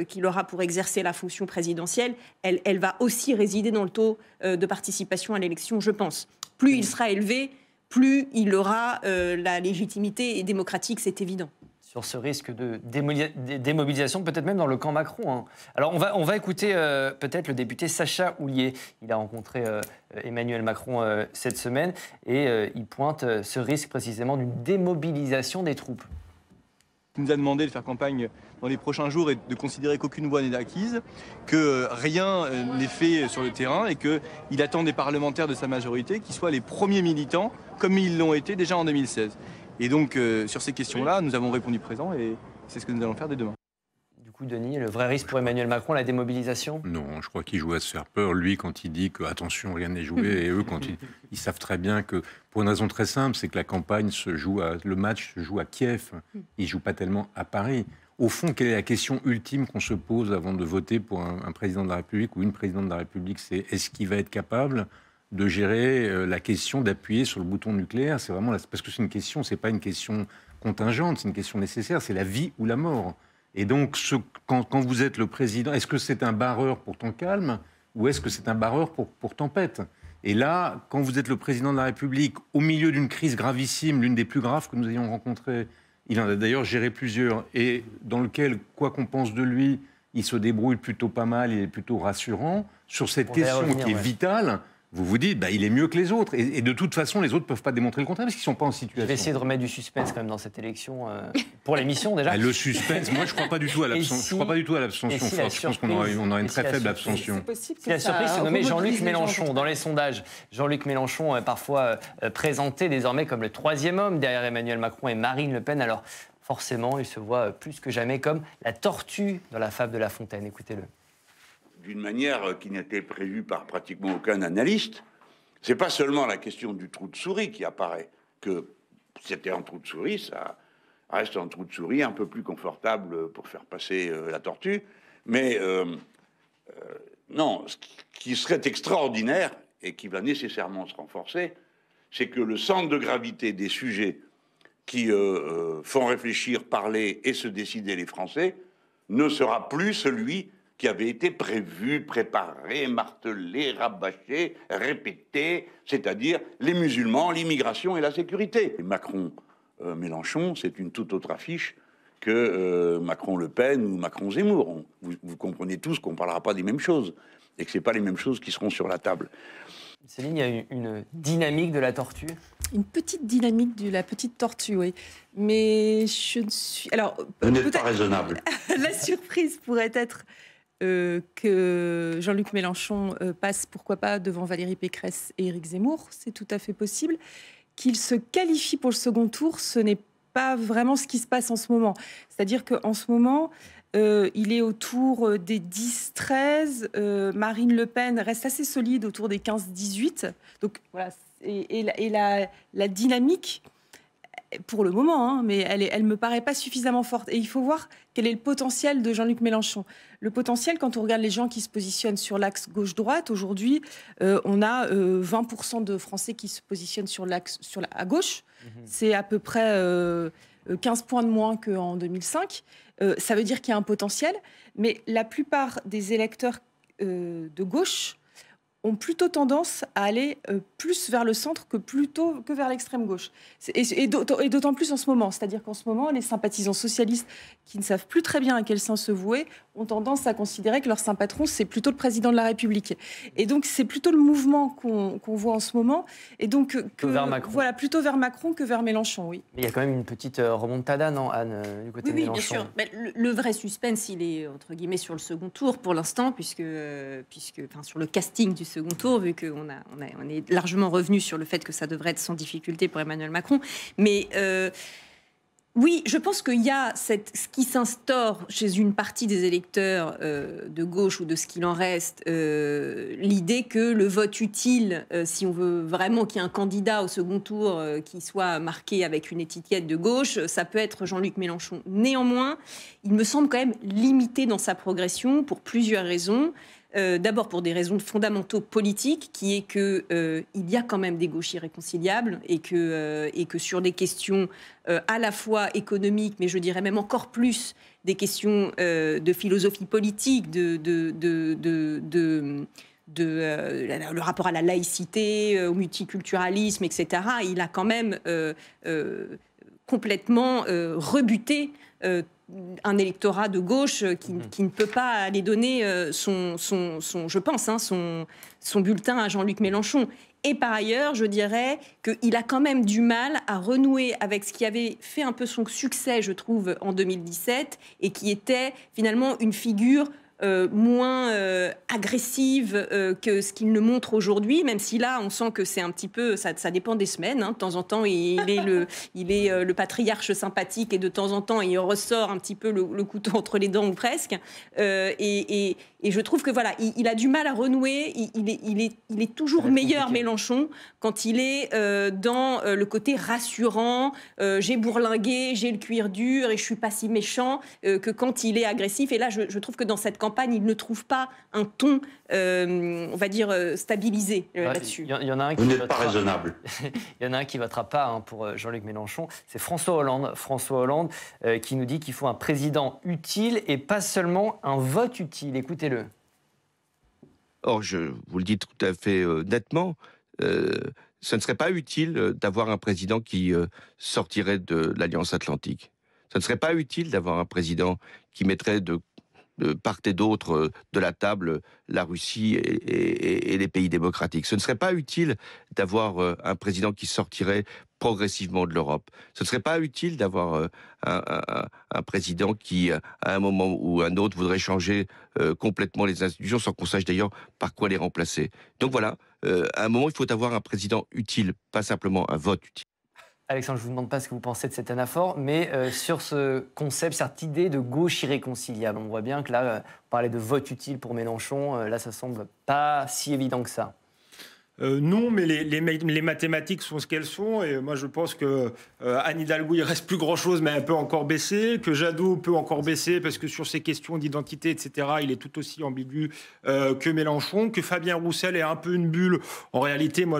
S2: qu'il aura pour exercer la fonction présidentielle, elle va aussi résider dans le taux de participation à l'élection, je pense. Plus il sera élevé, plus il aura la légitimité démocratique, c'est évident.
S1: Sur ce risque de démobilisation, peut-être même dans le camp Macron. Alors, on va écouter peut-être le député Sacha Houlié. Il a rencontré Emmanuel Macron cette semaine et il pointe ce risque précisément d'une démobilisation des troupes.
S12: Il nous a demandé de faire campagne dans les prochains jours et de considérer qu'aucune voix n'est acquise, que rien n'est fait sur le terrain et qu'il attend des parlementaires de sa majorité qui soient les premiers militants, comme ils l'ont été déjà en 2016. Et donc, sur ces questions-là, nous avons répondu présent et c'est ce que nous allons faire dès demain.
S1: Du coup, Denis, le vrai risque pour Emmanuel Macron, la démobilisation ?
S6: Non, je crois qu'il joue à se faire peur. Lui, quand il dit que, attention, rien n'est joué, et eux, quand ils savent très bien que, pour une raison très simple, c'est que la campagne le match se joue à Kiev. Il ne joue pas tellement à Paris. Au fond, quelle est la question ultime qu'on se pose avant de voter pour un président de la République ou une présidente de la République ? C'est est-ce qu'il va être capable de gérer la question d'appuyer sur le bouton nucléaire. C'est vraiment parce que c'est une question, c'est pas une question contingente, c'est une question nécessaire, c'est la vie ou la mort. Et donc, quand vous êtes le président, est-ce que c'est un barreur pour temps calme ou est-ce que c'est un barreur pour tempête ? Et là, quand vous êtes le président de la République, au milieu d'une crise gravissime, l'une des plus graves que nous ayons rencontrées Il en a d'ailleurs géré plusieurs, et dans lequel, quoi qu'on pense de lui, il se débrouille plutôt pas mal, il est plutôt rassurant. Sur cette question qui est vitale, vous vous dites, il est mieux que les autres. Et de toute façon, les autres ne peuvent pas démontrer le contraire parce qu'ils ne sont pas en situation.
S1: Je vais essayer de remettre du suspense quand même dans cette élection pour l'émission déjà.
S6: Le suspense, moi je ne crois pas du tout à l'abstention. Je pense qu'on aura une très faible abstention.
S1: Si la surprise, c'est nommé Jean-Luc Mélenchon. Dans les sondages, Jean-Luc Mélenchon est parfois présenté désormais comme le troisième homme derrière Emmanuel Macron et Marine Le Pen. Alors forcément, il se voit plus que jamais comme la tortue dans la fable de La Fontaine. Écoutez-le.
S13: D'une manière qui n'était prévue par pratiquement aucun analyste. C'est pas seulement la question du trou de souris qui apparaît, que c'était un trou de souris, ça reste un trou de souris un peu plus confortable pour faire passer la tortue, mais non, ce qui serait extraordinaire et qui va nécessairement se renforcer, c'est que le centre de gravité des sujets qui font réfléchir, parler et se décider les Français ne sera plus celui qui avait été prévu, préparé, martelé, rabâché, répété, c'est-à-dire les musulmans, l'immigration et la sécurité. Macron-Mélenchon, c'est une toute autre affiche que Macron-Le Pen ou Macron-Zemmour. Vous comprenez tous qu'on ne parlera pas des mêmes choses et que ce n'est pas les mêmes choses qui seront sur la table.
S1: Céline, il y a une dynamique de la tortue.
S5: Une petite dynamique de la petite tortue, oui. Mais je ne suis... Alors,
S13: vous n'êtes pas raisonnable.
S5: La surprise pourrait être... que Jean-Luc Mélenchon passe, pourquoi pas, devant Valérie Pécresse et Éric Zemmour, c'est tout à fait possible. Qu'il se qualifie pour le second tour, ce n'est pas vraiment ce qui se passe en ce moment. C'est-à-dire qu'en ce moment, il est autour des 10-13, Marine Le Pen reste assez solide autour des 15-18. Donc voilà, et la dynamique... pour le moment, mais elle me paraît pas suffisamment forte. Et il faut voir quel est le potentiel de Jean-Luc Mélenchon. Le potentiel, quand on regarde les gens qui se positionnent sur l'axe gauche-droite, aujourd'hui, on a 20% de Français qui se positionnent sur l'axe à gauche. C'est à peu près 15 points de moins qu'en 2005. Ça veut dire qu'il y a un potentiel, mais la plupart des électeurs de gauche ont plutôt tendance à aller plus vers le centre que vers l'extrême gauche. Et d'autant plus en ce moment. C'est-à-dire qu'en ce moment, les sympathisants socialistes qui ne savent plus très bien à quel sens se vouer ont tendance à considérer que leur saint patron, c'est plutôt le président de la République. Et donc, c'est plutôt le mouvement qu'on voit en ce moment. Et donc,
S1: vers Macron.
S5: Voilà, plutôt vers Macron que vers Mélenchon, oui.
S1: Mais il y a quand même une petite remontada, non, Anne, du côté de Mélenchon?
S2: Oui, bien sûr. Mais le vrai suspense, il est, entre guillemets, sur le second tour pour l'instant, puisque sur le casting du second tour, vu qu'on on est largement revenu sur le fait que ça devrait être sans difficulté pour Emmanuel Macron. Mais oui, je pense qu'il y a ce qui s'instaure chez une partie des électeurs de gauche ou de ce qu'il en reste, l'idée que le vote utile, si on veut vraiment qu'il y ait un candidat au second tour qui soit marqué avec une étiquette de gauche, ça peut être Jean-Luc Mélenchon. Néanmoins, il me semble quand même limité dans sa progression pour plusieurs raisons. D'abord pour des raisons fondamentaux politiques, qui est que il y a quand même des gauches irréconciliables et que sur des questions à la fois économiques, mais je dirais même encore plus des questions de philosophie politique, le rapport à la laïcité, au multiculturalisme, etc. Il a quand même complètement rebuté un électorat de gauche qui ne peut pas aller donner son bulletin à Jean-Luc Mélenchon. Et par ailleurs, je dirais qu'il a quand même du mal à renouer avec ce qui avait fait un peu son succès, je trouve, en 2017, et qui était finalement une figure moins agressive que ce qu'il ne montre aujourd'hui, même si là, on sent que c'est un petit peu... Ça dépend des semaines. Hein. De temps en temps, il est le patriarche sympathique et de temps en temps, il ressort un petit peu le couteau entre les dents ou presque. Et je trouve que voilà, il a du mal à renouer. Il est toujours meilleur, Mélenchon, quand il est dans le côté rassurant. J'ai bourlingué, j'ai le cuir dur et je suis pas si méchant que quand il est agressif. Et là, je trouve que dans cette campagne, il ne trouve pas un ton, on va dire, stabilisé là-dessus.
S1: Il y en a un qui
S13: Vous n'êtes pas raisonnable.
S1: Il y en a un qui ne votera pas pour Jean-Luc Mélenchon, c'est François Hollande. François Hollande qui nous dit qu'il faut un président utile et pas seulement un vote utile. Écoutez-le.
S14: Or, je vous le dis tout à fait nettement, ce ne serait pas utile d'avoir un président qui sortirait de l'Alliance Atlantique. Ce ne serait pas utile d'avoir un président qui mettrait de part et d'autre de la table la Russie et les pays démocratiques. Ce ne serait pas utile d'avoir un président qui sortirait progressivement de l'Europe. Ce ne serait pas utile d'avoir un président qui, à un moment ou un autre, voudrait changer complètement les institutions sans qu'on sache d'ailleurs par quoi les remplacer. Donc voilà, à un moment, il faut avoir un président utile, pas simplement un vote utile.
S1: Alexandre, je ne vous demande pas ce que vous pensez de cette anaphore, mais sur ce concept, cette idée de gauche irréconciliable, on voit bien que là, on parlait de vote utile pour Mélenchon, là, ça semble pas si évident que ça.
S3: Non, mais les mathématiques sont ce qu'elles sont. Et moi, je pense que Anne Hidalgo, il reste plus grand-chose, mais elle peut encore baisser. Que Jadot peut encore baisser, parce que sur ces questions d'identité, etc., il est tout aussi ambigu que Mélenchon. Que Fabien Roussel est un peu une bulle. En réalité, moi,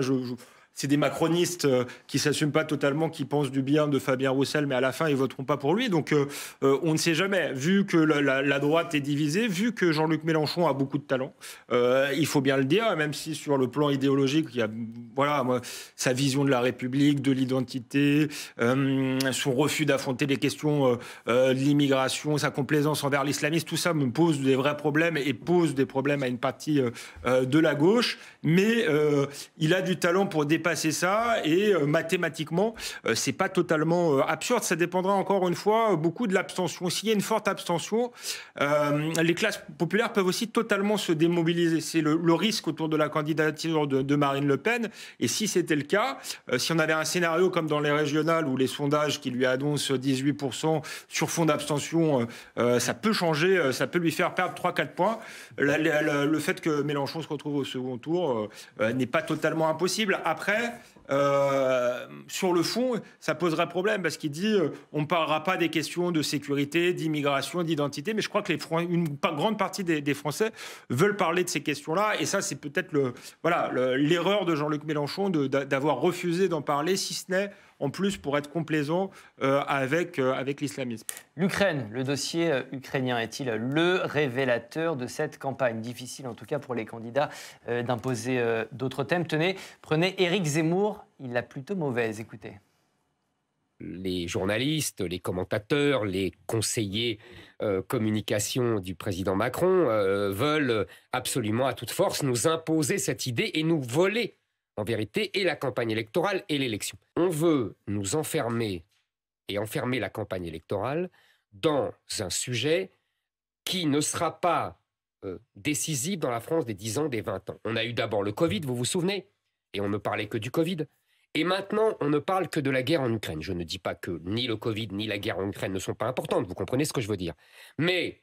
S3: c'est des macronistes qui ne s'assument pas totalement, qui pensent du bien de Fabien Roussel, mais à la fin, ils ne voteront pas pour lui. Donc, on ne sait jamais. Vu que la droite est divisée, vu que Jean-Luc Mélenchon a beaucoup de talent, il faut bien le dire, même si sur le plan idéologique, il y a sa vision de la République, de l'identité, son refus d'affronter les questions de l'immigration, sa complaisance envers l'islamisme, tout ça me pose des vrais problèmes et pose des problèmes à une partie de la gauche. Mais il a du talent pour dépasser ça et mathématiquement, c'est pas totalement absurde. Ça dépendra encore une fois beaucoup de l'abstention. S'il y a une forte abstention, les classes populaires peuvent aussi totalement se démobiliser. C'est le risque autour de la candidature de Marine Le Pen. Et si c'était le cas, si on avait un scénario comme dans les régionales où les sondages qui lui annoncent 18% sur fond d'abstention, ça peut changer, ça peut lui faire perdre 3-4 points. Le fait que Mélenchon se retrouve au second tour n'est pas totalement impossible. Après, sur le fond, ça poserait problème parce qu'il dit on ne parlera pas des questions de sécurité, d'immigration, d'identité, mais je crois que une grande partie des Français veulent parler de ces questions-là. Et ça, c'est peut-être l'erreur de Jean-Luc Mélenchon d'avoir refusé d'en parler, si ce n'est en plus pour être complaisant avec l'islamisme.
S1: L'Ukraine, le dossier ukrainien est-il le révélateur de cette campagne? Difficile en tout cas pour les candidats d'imposer d'autres thèmes. Tenez, prenez Éric Zemmour, il l'a plutôt mauvaise, écoutez.
S15: Les journalistes, les commentateurs, les conseillers communication du président Macron veulent absolument à toute force nous imposer cette idée et nous voler en vérité, et la campagne électorale et l'élection. On veut nous enfermer et enfermer la campagne électorale dans un sujet qui ne sera pas décisif dans la France des 10 ans, des 20 ans. On a eu d'abord le Covid, vous vous souvenez? Et on ne parlait que du Covid. Et maintenant, on ne parle que de la guerre en Ukraine. Je ne dis pas que ni le Covid ni la guerre en Ukraine ne sont pas importantes, vous comprenez ce que je veux dire. Mais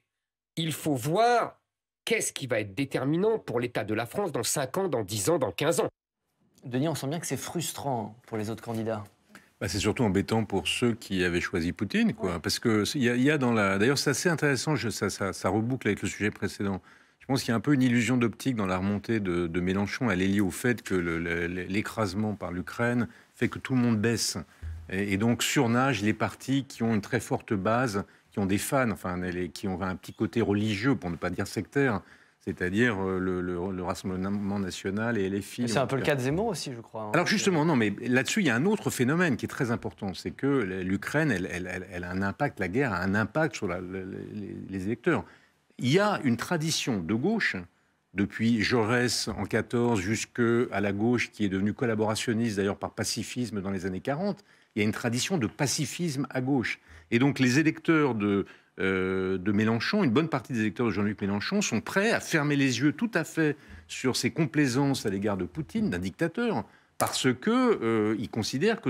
S15: il faut voir qu'est-ce qui va être déterminant pour l'état de la France dans 5 ans, dans 10 ans, dans 15 ans.
S1: Denis, on sent bien que c'est frustrant pour les autres candidats.
S6: C'est surtout embêtant pour ceux qui avaient choisi Poutine, quoi. Ouais. Parce que y a dans la... D'ailleurs, c'est assez intéressant, ça reboucle avec le sujet précédent. Je pense qu'il y a un peu une illusion d'optique dans la remontée de Mélenchon. Elle est liée au fait que l'écrasement par l'Ukraine fait que tout le monde baisse. Et donc surnage les partis qui ont une très forte base, qui ont des fans, qui ont un petit côté religieux, pour ne pas dire sectaire, c'est-à-dire le Rassemblement National et LFI.
S1: C'est un peu le cas de Zemmour aussi, je crois.
S6: Alors justement, non, mais là-dessus, il y a un autre phénomène qui est très important, c'est que l'Ukraine, elle a un impact, la guerre a un impact sur les électeurs. Il y a une tradition de gauche, depuis Jaurès en 14 jusqu'à la gauche, qui est devenue collaborationniste, d'ailleurs par pacifisme dans les années 40, il y a une tradition de pacifisme à gauche. Et donc les électeurs de Mélenchon, une bonne partie des électeurs de Jean-Luc Mélenchon sont prêts à fermer les yeux tout à fait sur ses complaisances à l'égard de Poutine, d'un dictateur, parce qu'ils considèrent que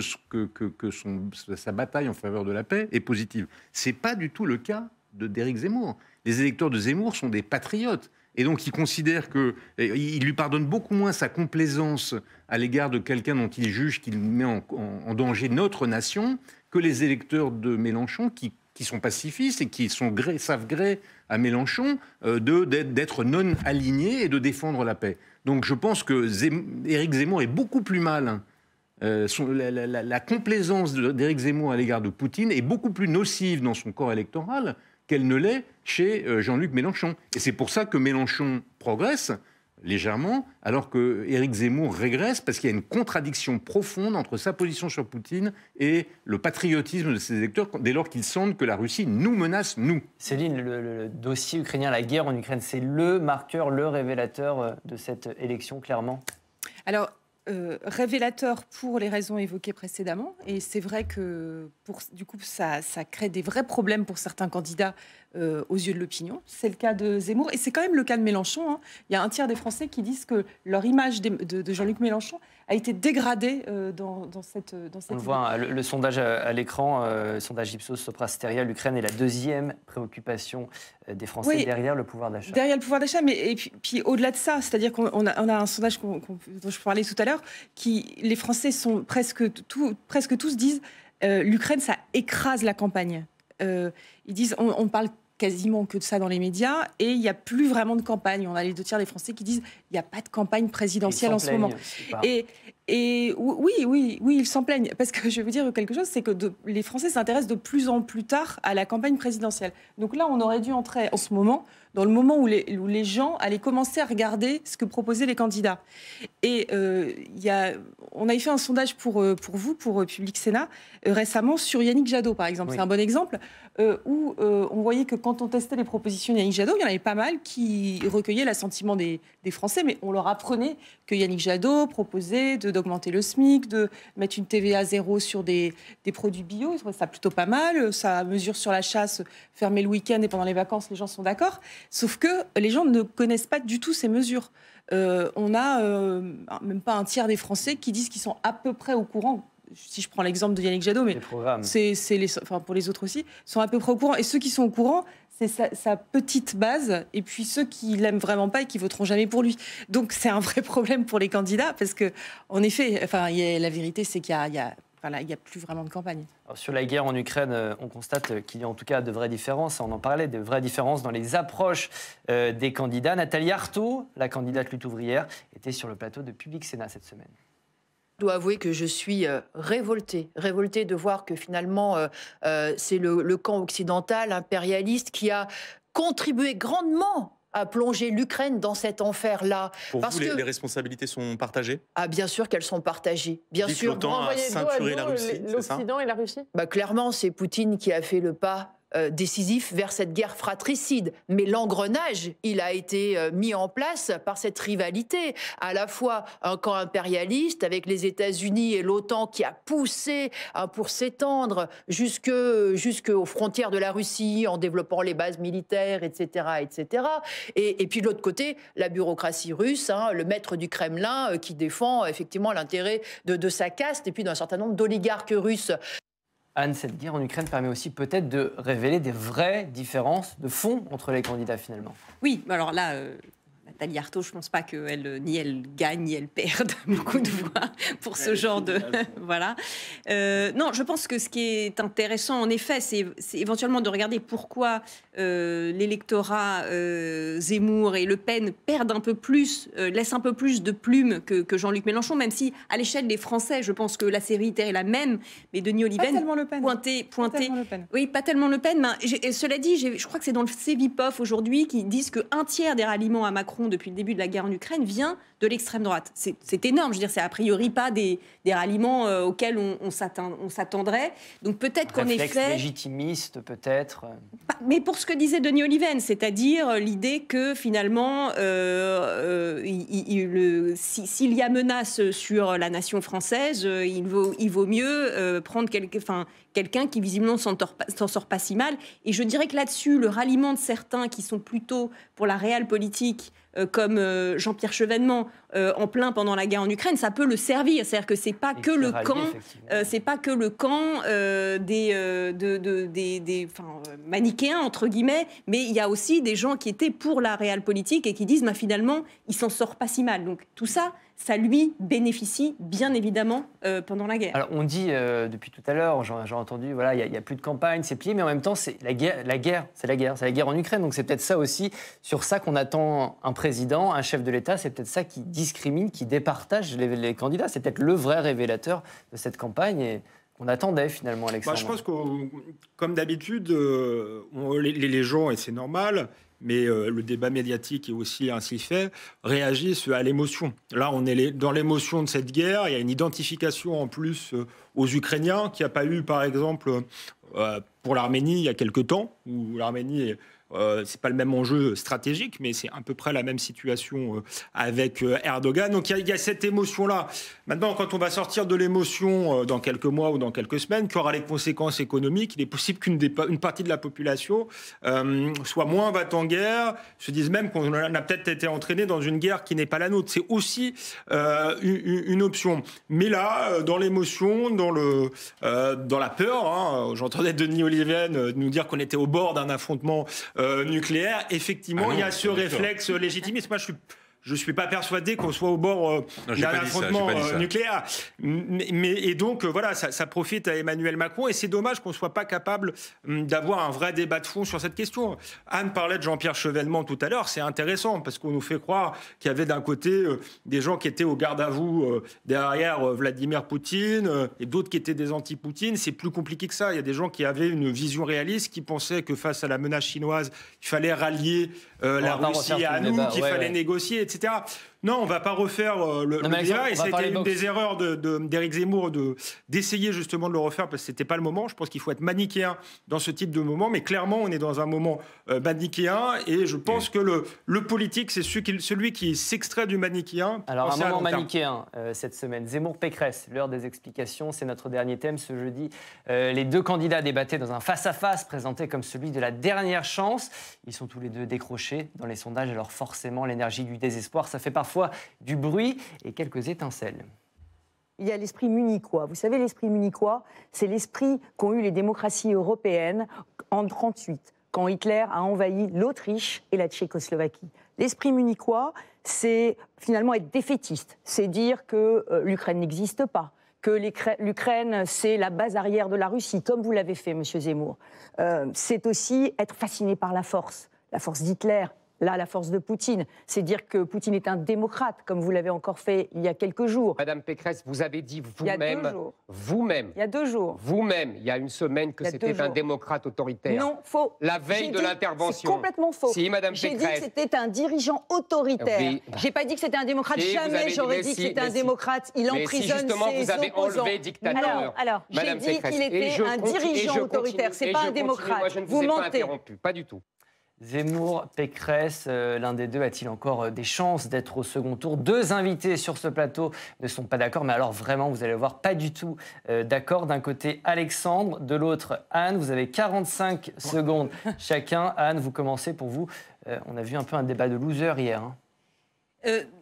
S6: sa bataille en faveur de la paix est positive. Ce n'est pas du tout le cas d'Éric Zemmour. Les électeurs de Zemmour sont des patriotes. Et donc, ils considèrent qu'il lui pardonne beaucoup moins sa complaisance à l'égard de quelqu'un dont il juge qu'il met en danger notre nation que les électeurs de Mélenchon qui sont pacifistes et qui savent gré à Mélenchon d'être non alignés et de défendre la paix. Donc je pense que Éric Zemmour est beaucoup plus malin. La complaisance d'Éric Zemmour à l'égard de Poutine est beaucoup plus nocive dans son corps électoral qu'elle ne l'est chez Jean-Luc Mélenchon. Et c'est pour ça que Mélenchon progresse, légèrement, alors que Éric Zemmour régresse parce qu'il y a une contradiction profonde entre sa position sur Poutine et le patriotisme de ses électeurs dès lors qu'ils sentent que la Russie nous menace, nous.
S1: Céline, le dossier ukrainien, la guerre en Ukraine, c'est le marqueur, le révélateur de cette élection, clairement?
S5: Alors, révélateur pour les raisons évoquées précédemment. Et c'est vrai que du coup, ça crée des vrais problèmes pour certains candidats aux yeux de l'opinion. C'est le cas de Zemmour et c'est quand même le cas de Mélenchon. Hein. Il y a un tiers des Français qui disent que leur image de Jean-Luc Mélenchon a été dégradée dans cette
S1: On le voit, le sondage à l'écran, le sondage Ipsos Soprasteria, l'Ukraine est la deuxième préoccupation des Français derrière le pouvoir d'achat.
S5: Derrière le pouvoir d'achat, mais et puis au-delà de ça, c'est-à-dire qu'on a un sondage dont je parlais tout à l'heure, les Français sont presque tous disent l'Ukraine, ça écrase la campagne. Ils disent, on parle quasiment que de ça dans les médias, et il n'y a plus vraiment de campagne. On a les 2 tiers des Français qui disent il n'y a pas de campagne présidentielle en ce moment. Et oui, ils s'en plaignent. Parce que je vais vous dire quelque chose, c'est que les Français s'intéressent de plus en plus tard à la campagne présidentielle. Donc là, on aurait dû entrer en ce moment dans le moment où les gens allaient commencer à regarder ce que proposaient les candidats. Et on avait fait un sondage pour vous, pour Public Sénat, récemment sur Yannick Jadot, par exemple. Oui. C'est un bon exemple, où on voyait que quand on testait les propositions de Yannick Jadot, il y en avait pas mal qui recueillaient l'assentiment des Français, mais on leur apprenait que Yannick Jadot proposait d'augmenter le SMIC, de mettre une TVA 0 sur des produits bio. Ils trouvaient ça plutôt pas mal. Ça mesure sur la chasse, fermer le week-end et pendant les vacances, les gens sont d'accord. Sauf que les gens ne connaissent pas du tout ces mesures. On a même pas un tiers des Français qui disent qu'ils sont à peu près au courant. Si je prends l'exemple de Yannick Jadot, mais pour les autres aussi, sont à peu près au courant. Et ceux qui sont au courant, c'est sa petite base, et puis ceux qui l'aiment vraiment pas et qui voteront jamais pour lui. Donc c'est un vrai problème pour les candidats, parce que en effet, la vérité, c'est qu'il y a plus vraiment de campagne.
S1: Alors, sur la guerre en Ukraine, on constate qu'il y a en tout cas de vraies différences. On en parlait, de vraies différences dans les approches des candidats. Nathalie Arthaud, la candidate lutte ouvrière, était sur le plateau de Public Sénat cette semaine.
S16: Je dois avouer que je suis révoltée de voir que finalement c'est le camp occidental impérialiste qui a contribué grandement à plonger l'Ukraine dans cet enfer-là.
S17: Pour vous, les responsabilités sont partagées?
S16: Ah, bien sûr qu'elles sont partagées. Bien sûr.
S17: L'OTAN a ceinturé la Russie,
S10: l'Occident et la Russie?
S16: Clairement, c'est Poutine qui a fait le pas décisif vers cette guerre fratricide. Mais l'engrenage, il a été mis en place par cette rivalité. À la fois un camp impérialiste avec les États-Unis et l'OTAN qui a poussé pour s'étendre jusqu'aux frontières de la Russie en développant les bases militaires, etc. etc. Et puis de l'autre côté, la bureaucratie russe, le maître du Kremlin qui défend effectivement l'intérêt de sa caste et puis d'un certain nombre d'oligarques russes.
S1: Anne, cette guerre en Ukraine permet aussi peut-être de révéler des vraies différences de fond entre les candidats finalement.
S2: Oui, alors là, Nathalie Arthaud, je ne pense pas qu'elle ni elle gagne ni elle perde beaucoup de voix pour ce genre de... voilà. Non, je pense que ce qui est intéressant, en effet, c'est éventuellement de regarder pourquoi l'électorat Zemmour et Le Pen perdent un peu plus, laissent un peu plus de plumes que Jean-Luc Mélenchon, même si, à l'échelle des Français, je pense que la sévérité est la même, mais Denis Oliven...
S5: Pas tellement Le Pen.
S2: Pointé,
S5: pas tellement Le Pen.
S2: Oui, pas tellement Le Pen, mais cela dit, je crois que c'est dans le Cevipof aujourd'hui qui disent qu'un tiers des ralliements à Macron depuis le début de la guerre en Ukraine vient de l'extrême droite. C'est énorme, je veux dire, c'est a priori pas des ralliements auxquels on s'attendrait. Donc peut-être qu'en effet...
S1: Réflexe légitimiste, peut-être.
S2: Mais pour ce que disait Denis Oliven, c'est-à-dire l'idée que finalement, s'il y a menace sur la nation française, il vaut mieux prendre quelqu'un qui visiblement s'en sort pas si mal. Et je dirais que là-dessus, le ralliement de certains qui sont plutôt pour la réelle politique, comme Jean-Pierre Chevènement en plein pendant la guerre en Ukraine, ça peut le servir. C'est-à-dire que c'est pas que le camp, des manichéens entre guillemets, mais il y a aussi des gens qui étaient pour la réelle politique et qui disent finalement il s'en sort pas si mal. Donc tout ça, ça lui bénéficie bien évidemment pendant la guerre.
S1: Alors on dit depuis tout à l'heure, j'ai entendu, voilà, il y a plus de campagne, c'est plié, mais en même temps c'est la guerre en Ukraine. Donc c'est peut-être ça aussi, sur ça qu'on attend un président, un chef de l'État, c'est peut-être ça qui discrimine, qui départage les candidats. C'est peut-être le vrai révélateur de cette campagne et qu'on attendait finalement, Alexandre.
S3: Je pense que, comme d'habitude, les gens, et c'est normal, mais le débat médiatique est aussi ainsi fait, réagissent à l'émotion. Là, on est dans l'émotion de cette guerre. Il y a une identification en plus aux Ukrainiens qu'il n'y a pas eu, par exemple, pour l'Arménie il y a quelque temps, où l'Arménie c'est pas le même enjeu stratégique, mais c'est à peu près la même situation avec Erdogan. Donc il y a cette émotion-là. Maintenant, quand on va sortir de l'émotion dans quelques mois ou dans quelques semaines, qui aura les conséquences économiques, il est possible qu'une partie de la population soit moins batte en guerre, se dise même qu'on a peut-être été entraîné dans une guerre qui n'est pas la nôtre. C'est aussi une option. Mais là, dans l'émotion, dans la peur, hein, j'entendais Denis Oliven nous dire qu'on était au bord d'un affrontement nucléaire. Effectivement, il y a ce réflexe légitimiste. Moi, je ne suis pas persuadé qu'on soit au bord d'un affrontement nucléaire. Et donc, voilà, ça profite à Emmanuel Macron. Et c'est dommage qu'on ne soit pas capable d'avoir un vrai débat de fond sur cette question. Anne parlait de Jean-Pierre Chevènement tout à l'heure. C'est intéressant parce qu'on nous fait croire qu'il y avait d'un côté des gens qui étaient au garde à vous derrière Vladimir Poutine et d'autres qui étaient des anti-Poutine. C'est plus compliqué que ça. Il y a des gens qui avaient une vision réaliste, qui pensaient que face à la menace chinoise, il fallait rallier la Russie à nous, qu'il fallait négocier, etc. Non, on ne va pas refaire le débat. Et c'était une des erreurs d'Éric Zemmour d'essayer justement de le refaire parce que ce n'était pas le moment. Je pense qu'il faut être manichéen dans ce type de moment. Mais clairement, on est dans un moment manichéen. Et je pense que le politique, c'est celui qui s'extrait du manichéen.
S1: Alors, un moment manichéen cette semaine. Zemmour-Pécresse, l'heure des explications. C'est notre dernier thème ce jeudi. Les deux candidats débattaient dans un face-à-face présenté comme celui de la dernière chance. Ils sont tous les deux décrochés dans les sondages. Alors forcément, l'énergie du désespoir, ça fait parfois du bruit et quelques étincelles.
S18: Il y a l'esprit munichois. Vous savez, l'esprit munichois, c'est l'esprit qu'ont eu les démocraties européennes en 1938, quand Hitler a envahi l'Autriche et la Tchécoslovaquie. L'esprit munichois, c'est finalement être défaitiste. C'est dire que l'Ukraine n'existe pas, que l'Ukraine, c'est la base arrière de la Russie, comme vous l'avez fait, monsieur Zemmour. C'est aussi être fasciné par la force d'Hitler. Là, la force de Poutine, c'est dire que Poutine est un démocrate, comme vous l'avez encore fait il y a quelques jours.
S15: Madame Pécresse, vous avez dit vous-même,
S18: il y a 2 jours,
S15: vous-même, il y a une semaine que c'était un démocrate autoritaire.
S18: Non, faux.
S15: La veille de l'intervention.
S18: C'est complètement faux.
S15: Si, Madame Pécresse.
S18: J'ai dit que c'était un dirigeant autoritaire. Oui. J'ai pas dit que c'était un démocrate. Jamais j'aurais dit que c'était un démocrate. Il emprisonne ses opposants.
S15: Mais si justement vous avez enlevé dictateur.
S18: Alors j'ai dit qu'il était un dirigeant autoritaire. C'est pas un démocrate.
S15: Moi, je ne vous ai pas interrompu, pas du tout.
S1: Zemmour, Pécresse, l'un des deux a-t-il encore des chances d'être au second tour? 2 invités sur ce plateau ne sont pas d'accord, mais alors vraiment, vous allez voir, pas du tout d'accord. D'un côté, Alexandre, de l'autre, Anne. Vous avez 45 secondes chacun. Anne, vous commencez pour vous. On a vu un peu un débat de loser hier. Hein.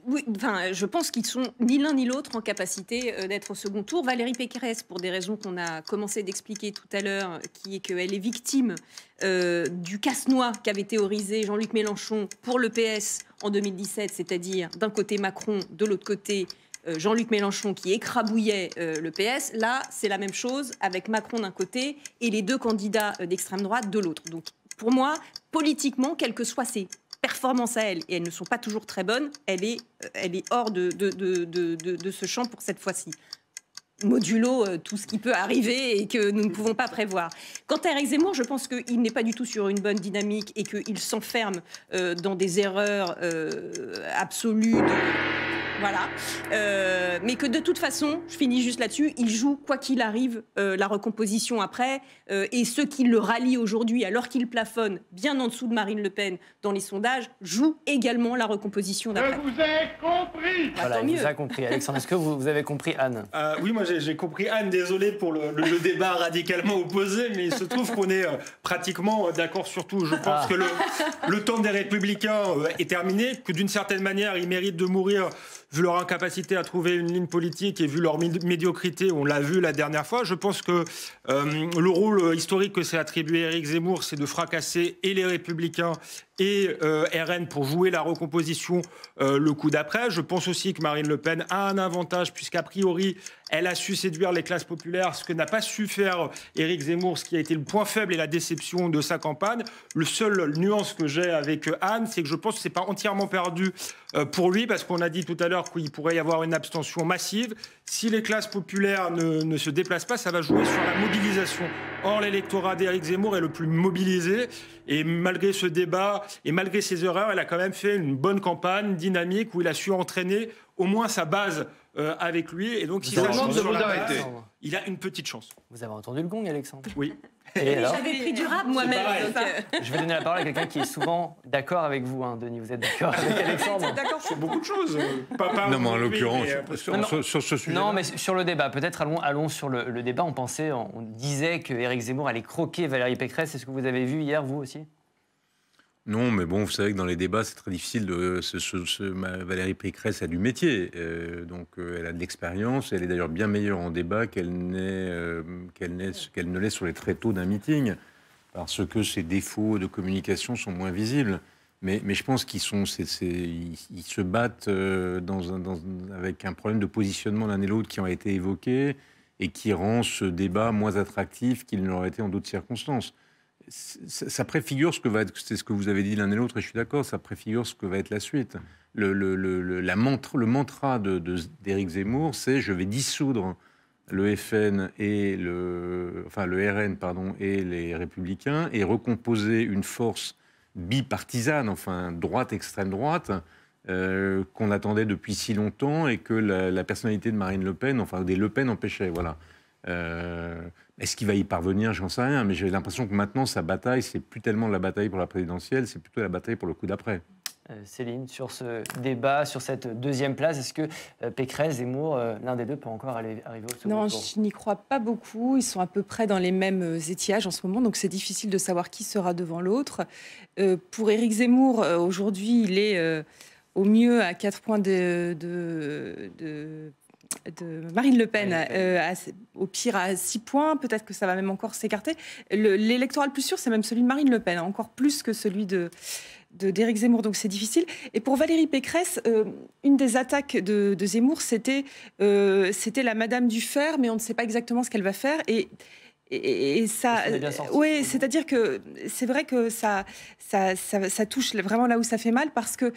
S2: Oui, enfin, je pense qu'ils sont ni l'un ni l'autre en capacité d'être au second tour. Valérie Pécresse, pour des raisons qu'on a commencé d'expliquer tout à l'heure, qui est qu'elle est victime du casse-noix qu'avait théorisé Jean-Luc Mélenchon pour le PS en 2017, c'est-à-dire d'un côté Macron, de l'autre côté Jean-Luc Mélenchon qui écrabouillait le PS. Là, c'est la même chose avec Macron d'un côté et les deux candidats d'extrême droite de l'autre. Donc, pour moi, politiquement, quelles que soient ses performances à elle, et elles ne sont pas toujours très bonnes, elle est hors de ce champ pour cette fois-ci. Modulo tout ce qui peut arriver et que nous ne pouvons pas prévoir. Quant à Éric Zemmour, je pense qu'il n'est pas du tout sur une bonne dynamique et qu'il s'enferme dans des erreurs absolues. Voilà. Mais que de toute façon, je finis juste là-dessus, il joue, quoi qu'il arrive, la recomposition après. Et ceux qui le rallient aujourd'hui, alors qu'il plafonne bien en dessous de Marine Le Pen dans les sondages, jouent également la recomposition d'après.
S3: Je vous ai compris.
S1: Voilà, il vous a compris. Alexandre, est-ce que vous avez compris Anne?
S3: Oui, moi j'ai compris Anne. Désolé pour le débat radicalement opposé, mais il se trouve qu'on est pratiquement d'accord sur tout. Je pense que le temps des Républicains est terminé, que d'une certaine manière, ils méritent de mourir vu leur incapacité à trouver une ligne politique et vu leur médiocrité, on l'a vu la dernière fois. Je pense que le rôle historique que s'est attribué Éric Zemmour, c'est de fracasser et les Républicains et RN pour jouer la recomposition le coup d'après. Je pense aussi que Marine Le Pen a un avantage puisqu'a priori, elle a su séduire les classes populaires, ce que n'a pas su faire Éric Zemmour, ce qui a été le point faible et la déception de sa campagne. Le seul nuance que j'ai avec Anne, c'est que je pense que c'est pas entièrement perdu pour lui, parce qu'on a dit tout à l'heure qu'il pourrait y avoir une abstention massive. Si les classes populaires ne se déplacent pas, ça va jouer sur la mobilisation. Or, l'électorat d'Éric Zemmour est le plus mobilisé. Et malgré ce débat et malgré ses erreurs, il a quand même fait une bonne campagne dynamique où il a su entraîner au moins sa base avec lui. Et donc, si ça change sur la base, il a une petite chance.
S1: Vous avez entendu le gong, Alexandre?
S3: Oui.
S2: J'avais pris du rap moi-même.
S1: Je vais donner la parole à quelqu'un qui est souvent d'accord avec vous, hein, Denis. Vous êtes d'accord avec Alexandre?
S3: D'accord sur beaucoup de choses.
S6: Non, mais en l'occurrence, sur ce sujet.
S1: Non, mais sur le débat. Peut-être allons sur le débat. On disait que Éric Zemmour allait croquer Valérie Pécresse. Est-ce que vous avez vu hier, vous aussi?
S6: Non, mais bon, vous savez que dans les débats, c'est très difficile de... Valérie Pécresse a du métier, donc elle a de l'expérience. Elle est d'ailleurs bien meilleure en débat qu'elle ne l'est sur les tréteaux d'un meeting, parce que ses défauts de communication sont moins visibles. Mais je pense qu'ils se battent avec un problème de positionnement l'un et l'autre qui ont été évoqués et qui rend ce débat moins attractif qu'il ne l'aurait été en d'autres circonstances. Ça préfigure ce que va être, c'est ce que vous avez dit l'un et l'autre, et je suis d'accord, ça préfigure ce que va être la suite. Le mantra d'Éric Zemmour, c'est « je vais dissoudre le FN et le RN, pardon, et les Républicains, et recomposer une force bipartisane, enfin droite, extrême droite, qu'on attendait depuis si longtemps, et que la personnalité de Marine Le Pen, enfin des Le Pen empêchait, voilà. Est-ce qu'il va y parvenir? J'en sais rien, mais j'ai l'impression que maintenant, sa bataille, c'est plus tellement la bataille pour la présidentielle, c'est plutôt la bataille pour le coup d'après.
S1: Céline, sur ce débat, sur cette deuxième place, est-ce que Pécresse, Zemmour, l'un des deux peut encore arriver au second tour?
S5: Non, je n'y crois pas beaucoup. Ils sont à peu près dans les mêmes étiages en ce moment, donc c'est difficile de savoir qui sera devant l'autre. Pour Éric Zemmour, aujourd'hui, il est au mieux à 4 points de Marine Le Pen, au pire à 6 points, peut-être que ça va même encore s'écarter. L'électorat le plus sûr, c'est même celui de Marine Le Pen, encore plus que celui d'Éric Zemmour, donc c'est difficile. Et pour Valérie Pécresse, une des attaques de Zemmour, c'était la Madame du Fer, mais on ne sait pas exactement ce qu'elle va faire. Et ça, oui, c'est-à-dire que c'est vrai que ça touche vraiment là où ça fait mal, parce que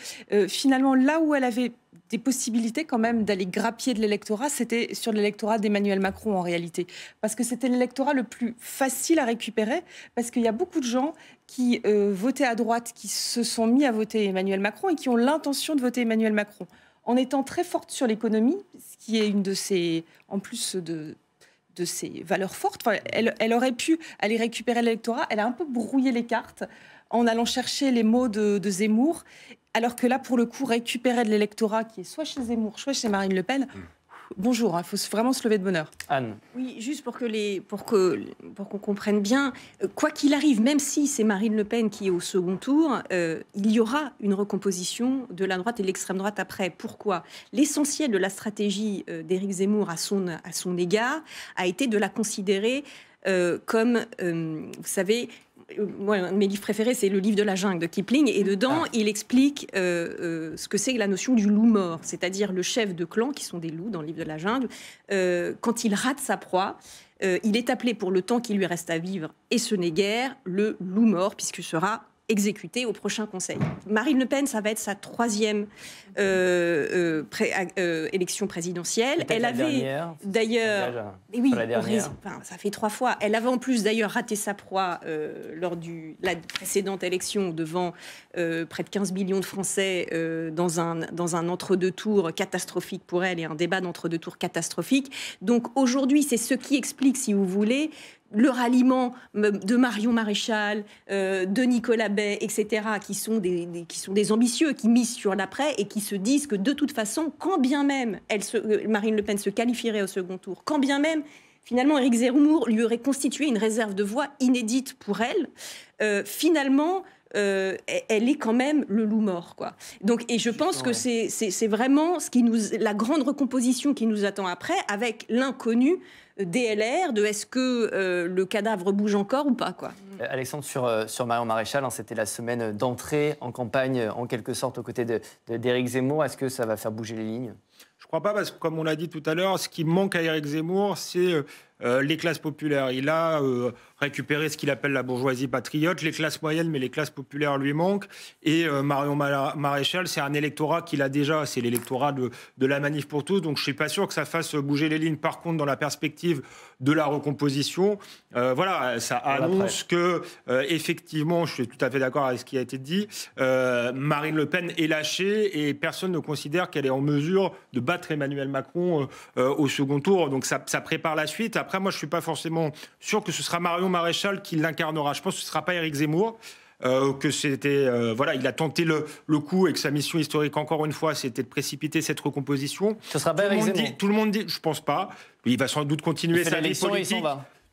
S5: finalement, là où elle avait des possibilités quand même d'aller grappiller de l'électorat, c'était sur l'électorat d'Emmanuel Macron en réalité. Parce que c'était l'électorat le plus facile à récupérer, parce qu'il y a beaucoup de gens qui votaient à droite, qui se sont mis à voter Emmanuel Macron et qui ont l'intention de voter Emmanuel Macron. En étant très forte sur l'économie, ce qui est une de ses, en plus de ses valeurs fortes, enfin, elle aurait pu aller récupérer l'électorat, elle a un peu brouillé les cartes en allant chercher les mots de Zemmour, alors que là, pour le coup, récupérer de l'électorat qui est soit chez Zemmour, soit chez Marine Le Pen, bonjour, il faut vraiment se lever de bonne heure.
S1: Anne.
S2: Oui, juste pour qu'on comprenne bien, quoi qu'il arrive, même si c'est Marine Le Pen qui est au second tour, il y aura une recomposition de la droite et de l'extrême droite après. Pourquoi? L'essentiel de la stratégie d'Éric Zemmour à son égard a été de la considérer comme, vous savez, moi, un de mes livres préférés, c'est le livre de la jungle de Kipling, et dedans, il explique ce que c'est que la notion du loup mort, c'est-à-dire le chef de clan, qui sont des loups dans le livre de la jungle, quand il rate sa proie, il est appelé pour le temps qui lui reste à vivre, et ce n'est guère le loup mort, puisqu'il sera exécuté au prochain Conseil. Marine Le Pen, ça va être sa 3e élection présidentielle. Elle avait d'ailleurs, oui, ça fait 3 fois. Elle avait en plus d'ailleurs raté sa proie lors de la précédente élection devant près de 15 millions de Français dans un entre-deux tours catastrophique pour elle, et un débat d'entre-deux tours catastrophique. Donc aujourd'hui, c'est ce qui explique, si vous voulez, le ralliement de Marion Maréchal, de Nicolas Bay, etc., qui sont des ambitieux, qui misent sur l'après et qui se disent que de toute façon, quand bien même Marine Le Pen se qualifierait au second tour, quand bien même finalement Éric Zemmour lui aurait constitué une réserve de voix inédite pour elle, finalement elle est quand même le loup mort, quoi. Donc, et je pense que c'est vraiment la grande recomposition qui nous attend après, avec l'inconnu DLR, de est-ce que le cadavre bouge encore ou pas, quoi.
S1: Alexandre, sur Marion Maréchal, c'était la semaine d'entrée en campagne, en quelque sorte, aux côtés d'Éric Zemmour. Est-ce que ça va faire bouger les lignes?
S3: Je ne crois pas, parce que comme on l'a dit tout à l'heure, ce qui manque à Éric Zemmour, c'est les classes populaires. Il a récupéré ce qu'il appelle la bourgeoisie patriote. Les classes moyennes, mais les classes populaires lui manquent. Et Marion Maréchal, c'est un électorat qu'il a déjà. C'est l'électorat de la Manif pour tous. Donc je ne suis pas sûr que ça fasse bouger les lignes. Par contre, dans la perspective de la recomposition, voilà, ça annonce que, effectivement, je suis tout à fait d'accord avec ce qui a été dit, Marine Le Pen est lâchée et personne ne considère qu'elle est en mesure de battre Emmanuel Macron au second tour. Donc ça prépare la suite. Après, moi, je ne suis pas forcément sûr que ce sera Marion Maréchal qui l'incarnera. Je pense que ce ne sera pas Éric Zemmour. Que c'était voilà, il a tenté le coup et que sa mission historique, encore une fois, c'était de précipiter cette recomposition.
S1: Ce sera pas Éric Zemmour.
S3: Tout le monde dit, je pense pas. Il va sans doute continuer sa vie politique.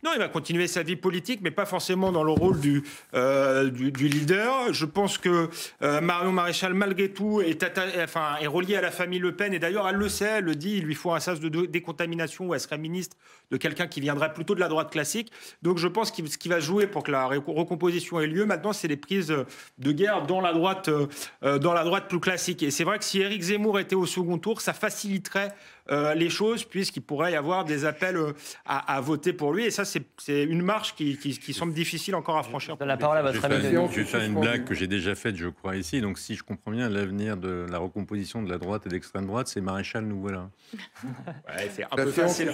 S3: Non, il va continuer sa vie politique, mais pas forcément dans le rôle du leader. Je pense que Marion Maréchal, malgré tout, est reliée à la famille Le Pen. Et d'ailleurs, elle le sait, elle le dit, il lui faut un sas de décontamination où elle serait ministre de quelqu'un qui viendrait plutôt de la droite classique. Donc je pense que ce qui va jouer pour que la recomposition ait lieu, maintenant, c'est les prises de guerre dans la droite plus classique. Et c'est vrai que si Éric Zemmour était au second tour, ça faciliterait les choses, puisqu'il pourrait y avoir des appels à voter pour lui. Et ça, c'est une marche qui semble difficile encore à franchir.
S1: Je donne la parole à votre ami.
S6: Je vais faire une blague que j'ai déjà faite, je crois, ici. Donc, si je comprends bien, l'avenir de la recomposition de la droite et de l'extrême droite, c'est Maréchal, nous voilà.
S3: Ouais, c'est un peu facile.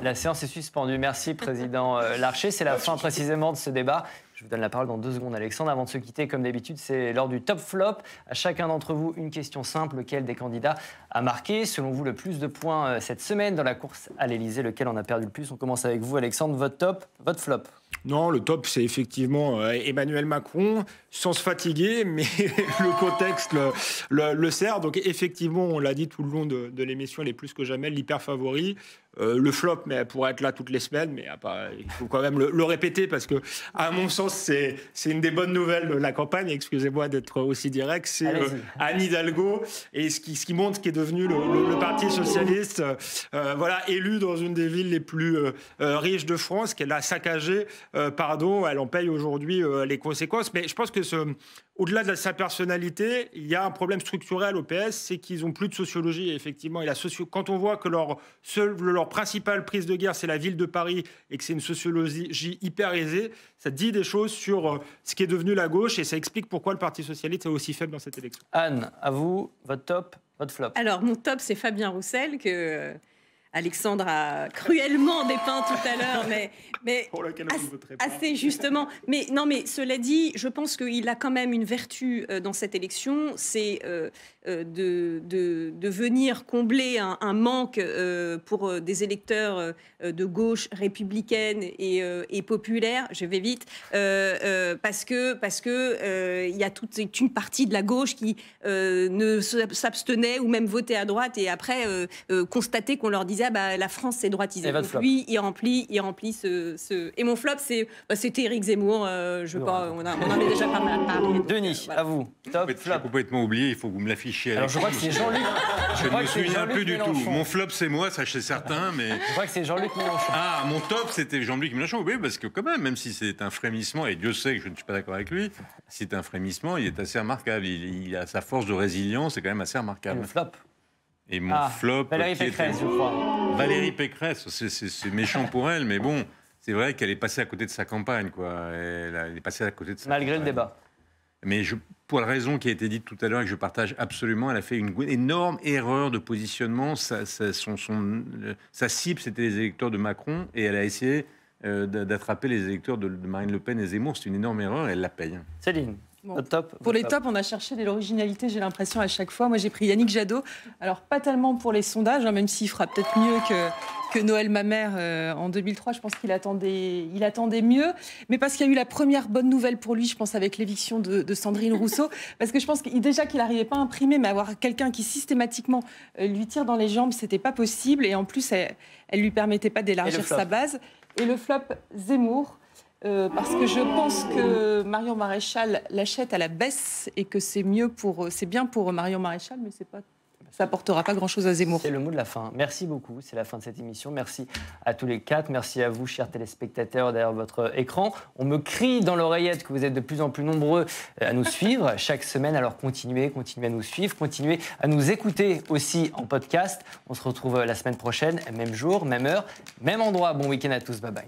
S1: La séance est suspendue. Merci, Président Larcher. C'est la fin précisément de ce débat. Je vous donne la parole dans 2 secondes, Alexandre. Avant de se quitter, comme d'habitude, c'est l'heure du top flop. À chacun d'entre vous, une question simple. Lequel des candidats a marqué, selon vous, le plus de points cette semaine dans la course à l'Élysée? Lequel en a perdu le plus? On commence avec vous, Alexandre. Votre top, votre flop?
S3: Non, le top, c'est effectivement Emmanuel Macron, sans se fatiguer, mais le contexte le sert. Donc effectivement, on l'a dit tout le long de l'émission, elle est plus que jamais l'hyper favori. Le flop, mais elle pourrait être là toutes les semaines, mais il faut quand même le répéter parce que, à mon sens, c'est une des bonnes nouvelles de la campagne. Excusez-moi d'être aussi direct. C'est Anne Hidalgo et ce qui montre ce qui est devenu le Parti socialiste, voilà, élu dans une des villes les plus riches de France, qu'elle a saccagé. Elle en paye aujourd'hui les conséquences. Mais je pense que au-delà de sa personnalité, il y a un problème structurel au PS, c'est qu'ils n'ont plus de sociologie. Et effectivement, quand on voit que leur principale prise de guerre, c'est la ville de Paris, et que c'est une sociologie hyper aisée, ça dit des choses sur ce qui est devenu la gauche, et ça explique pourquoi le Parti socialiste est aussi faible dans cette élection.
S1: Anne, à vous, votre top, votre flop.
S2: Alors, mon top, c'est Fabien Roussel, que Alexandre a cruellement dépeint tout à l'heure, mais assez justement. Mais non, mais cela dit, je pense qu'il a quand même une vertu dans cette élection, c'est de venir combler un manque pour des électeurs de gauche républicaine et populaire. Je vais vite, parce que il y a toute une partie de la gauche qui ne s'abstenait ou même votait à droite et après constatait qu'on leur disait la France c'est droitisé. Donc lui, il remplit ce. Et mon flop, c'était Éric Zemmour. On en avait déjà pas mal parlé.
S1: Denis, à vous. Top, flop.
S6: J'ai complètement oublié. Il faut que vous me l'affichiez.
S1: Alors je crois que c'est Jean-Luc.
S6: Je ne me souviens plus du tout. Mon flop, c'est moi, ça c'est certain, mais.
S1: Je crois que c'est Jean-Luc Mélenchon.
S6: Ah, mon top, c'était Jean-Luc Mélenchon. Oui, parce que quand même si c'est un frémissement, et Dieu sait que je ne suis pas d'accord avec lui, si c'est un frémissement, il est assez remarquable. Il a sa force de résilience, c'est quand même assez remarquable.
S1: Et le flop.
S6: Et mon flop.
S1: Valérie Pécresse, je crois.
S6: Valérie Pécresse, c'est méchant pour elle, mais bon, c'est vrai qu'elle est passée à côté de sa campagne, quoi. Elle est passée à côté de sa
S1: Malgré
S6: campagne.
S1: le débat.
S6: Mais pour la raison qui a été dite tout à l'heure et que je partage absolument, elle a fait une énorme erreur de positionnement. Sa cible, c'était les électeurs de Macron, et elle a essayé d'attraper les électeurs de Marine Le Pen et Zemmour. C'est une énorme erreur et elle la paye.
S1: Céline.
S5: Bon. Pour les tops, on a cherché de l'originalité, j'ai l'impression, à chaque fois. Moi, j'ai pris Yannick Jadot. Alors, pas tellement pour les sondages, même s'il fera peut-être mieux que Noël Mamère en 2003. Je pense qu'il attendait mieux. Mais parce qu'il y a eu la première bonne nouvelle pour lui, je pense, avec l'éviction de Sandrine Rousseau. Parce que je pense déjà qu'il n'arrivait pas à imprimer, mais avoir quelqu'un qui systématiquement lui tire dans les jambes, c'était pas possible. Et en plus, elle lui permettait pas d'élargir sa base. Et le flop, Zemmour. Parce que je pense que Marion Maréchal l'achète à la baisse et que c'est bien pour Marion Maréchal, mais c'est pas ça apportera pas grand-chose à Zemmour.
S1: C'est le mot de la fin. Merci beaucoup, c'est la fin de cette émission. Merci à tous les 4, merci à vous, chers téléspectateurs, derrière votre écran. On me crie dans l'oreillette que vous êtes de plus en plus nombreux à nous suivre chaque semaine, alors continuez à nous suivre, continuez à nous écouter aussi en podcast. On se retrouve la semaine prochaine, même jour, même heure, même endroit. Bon week-end à tous, bye bye.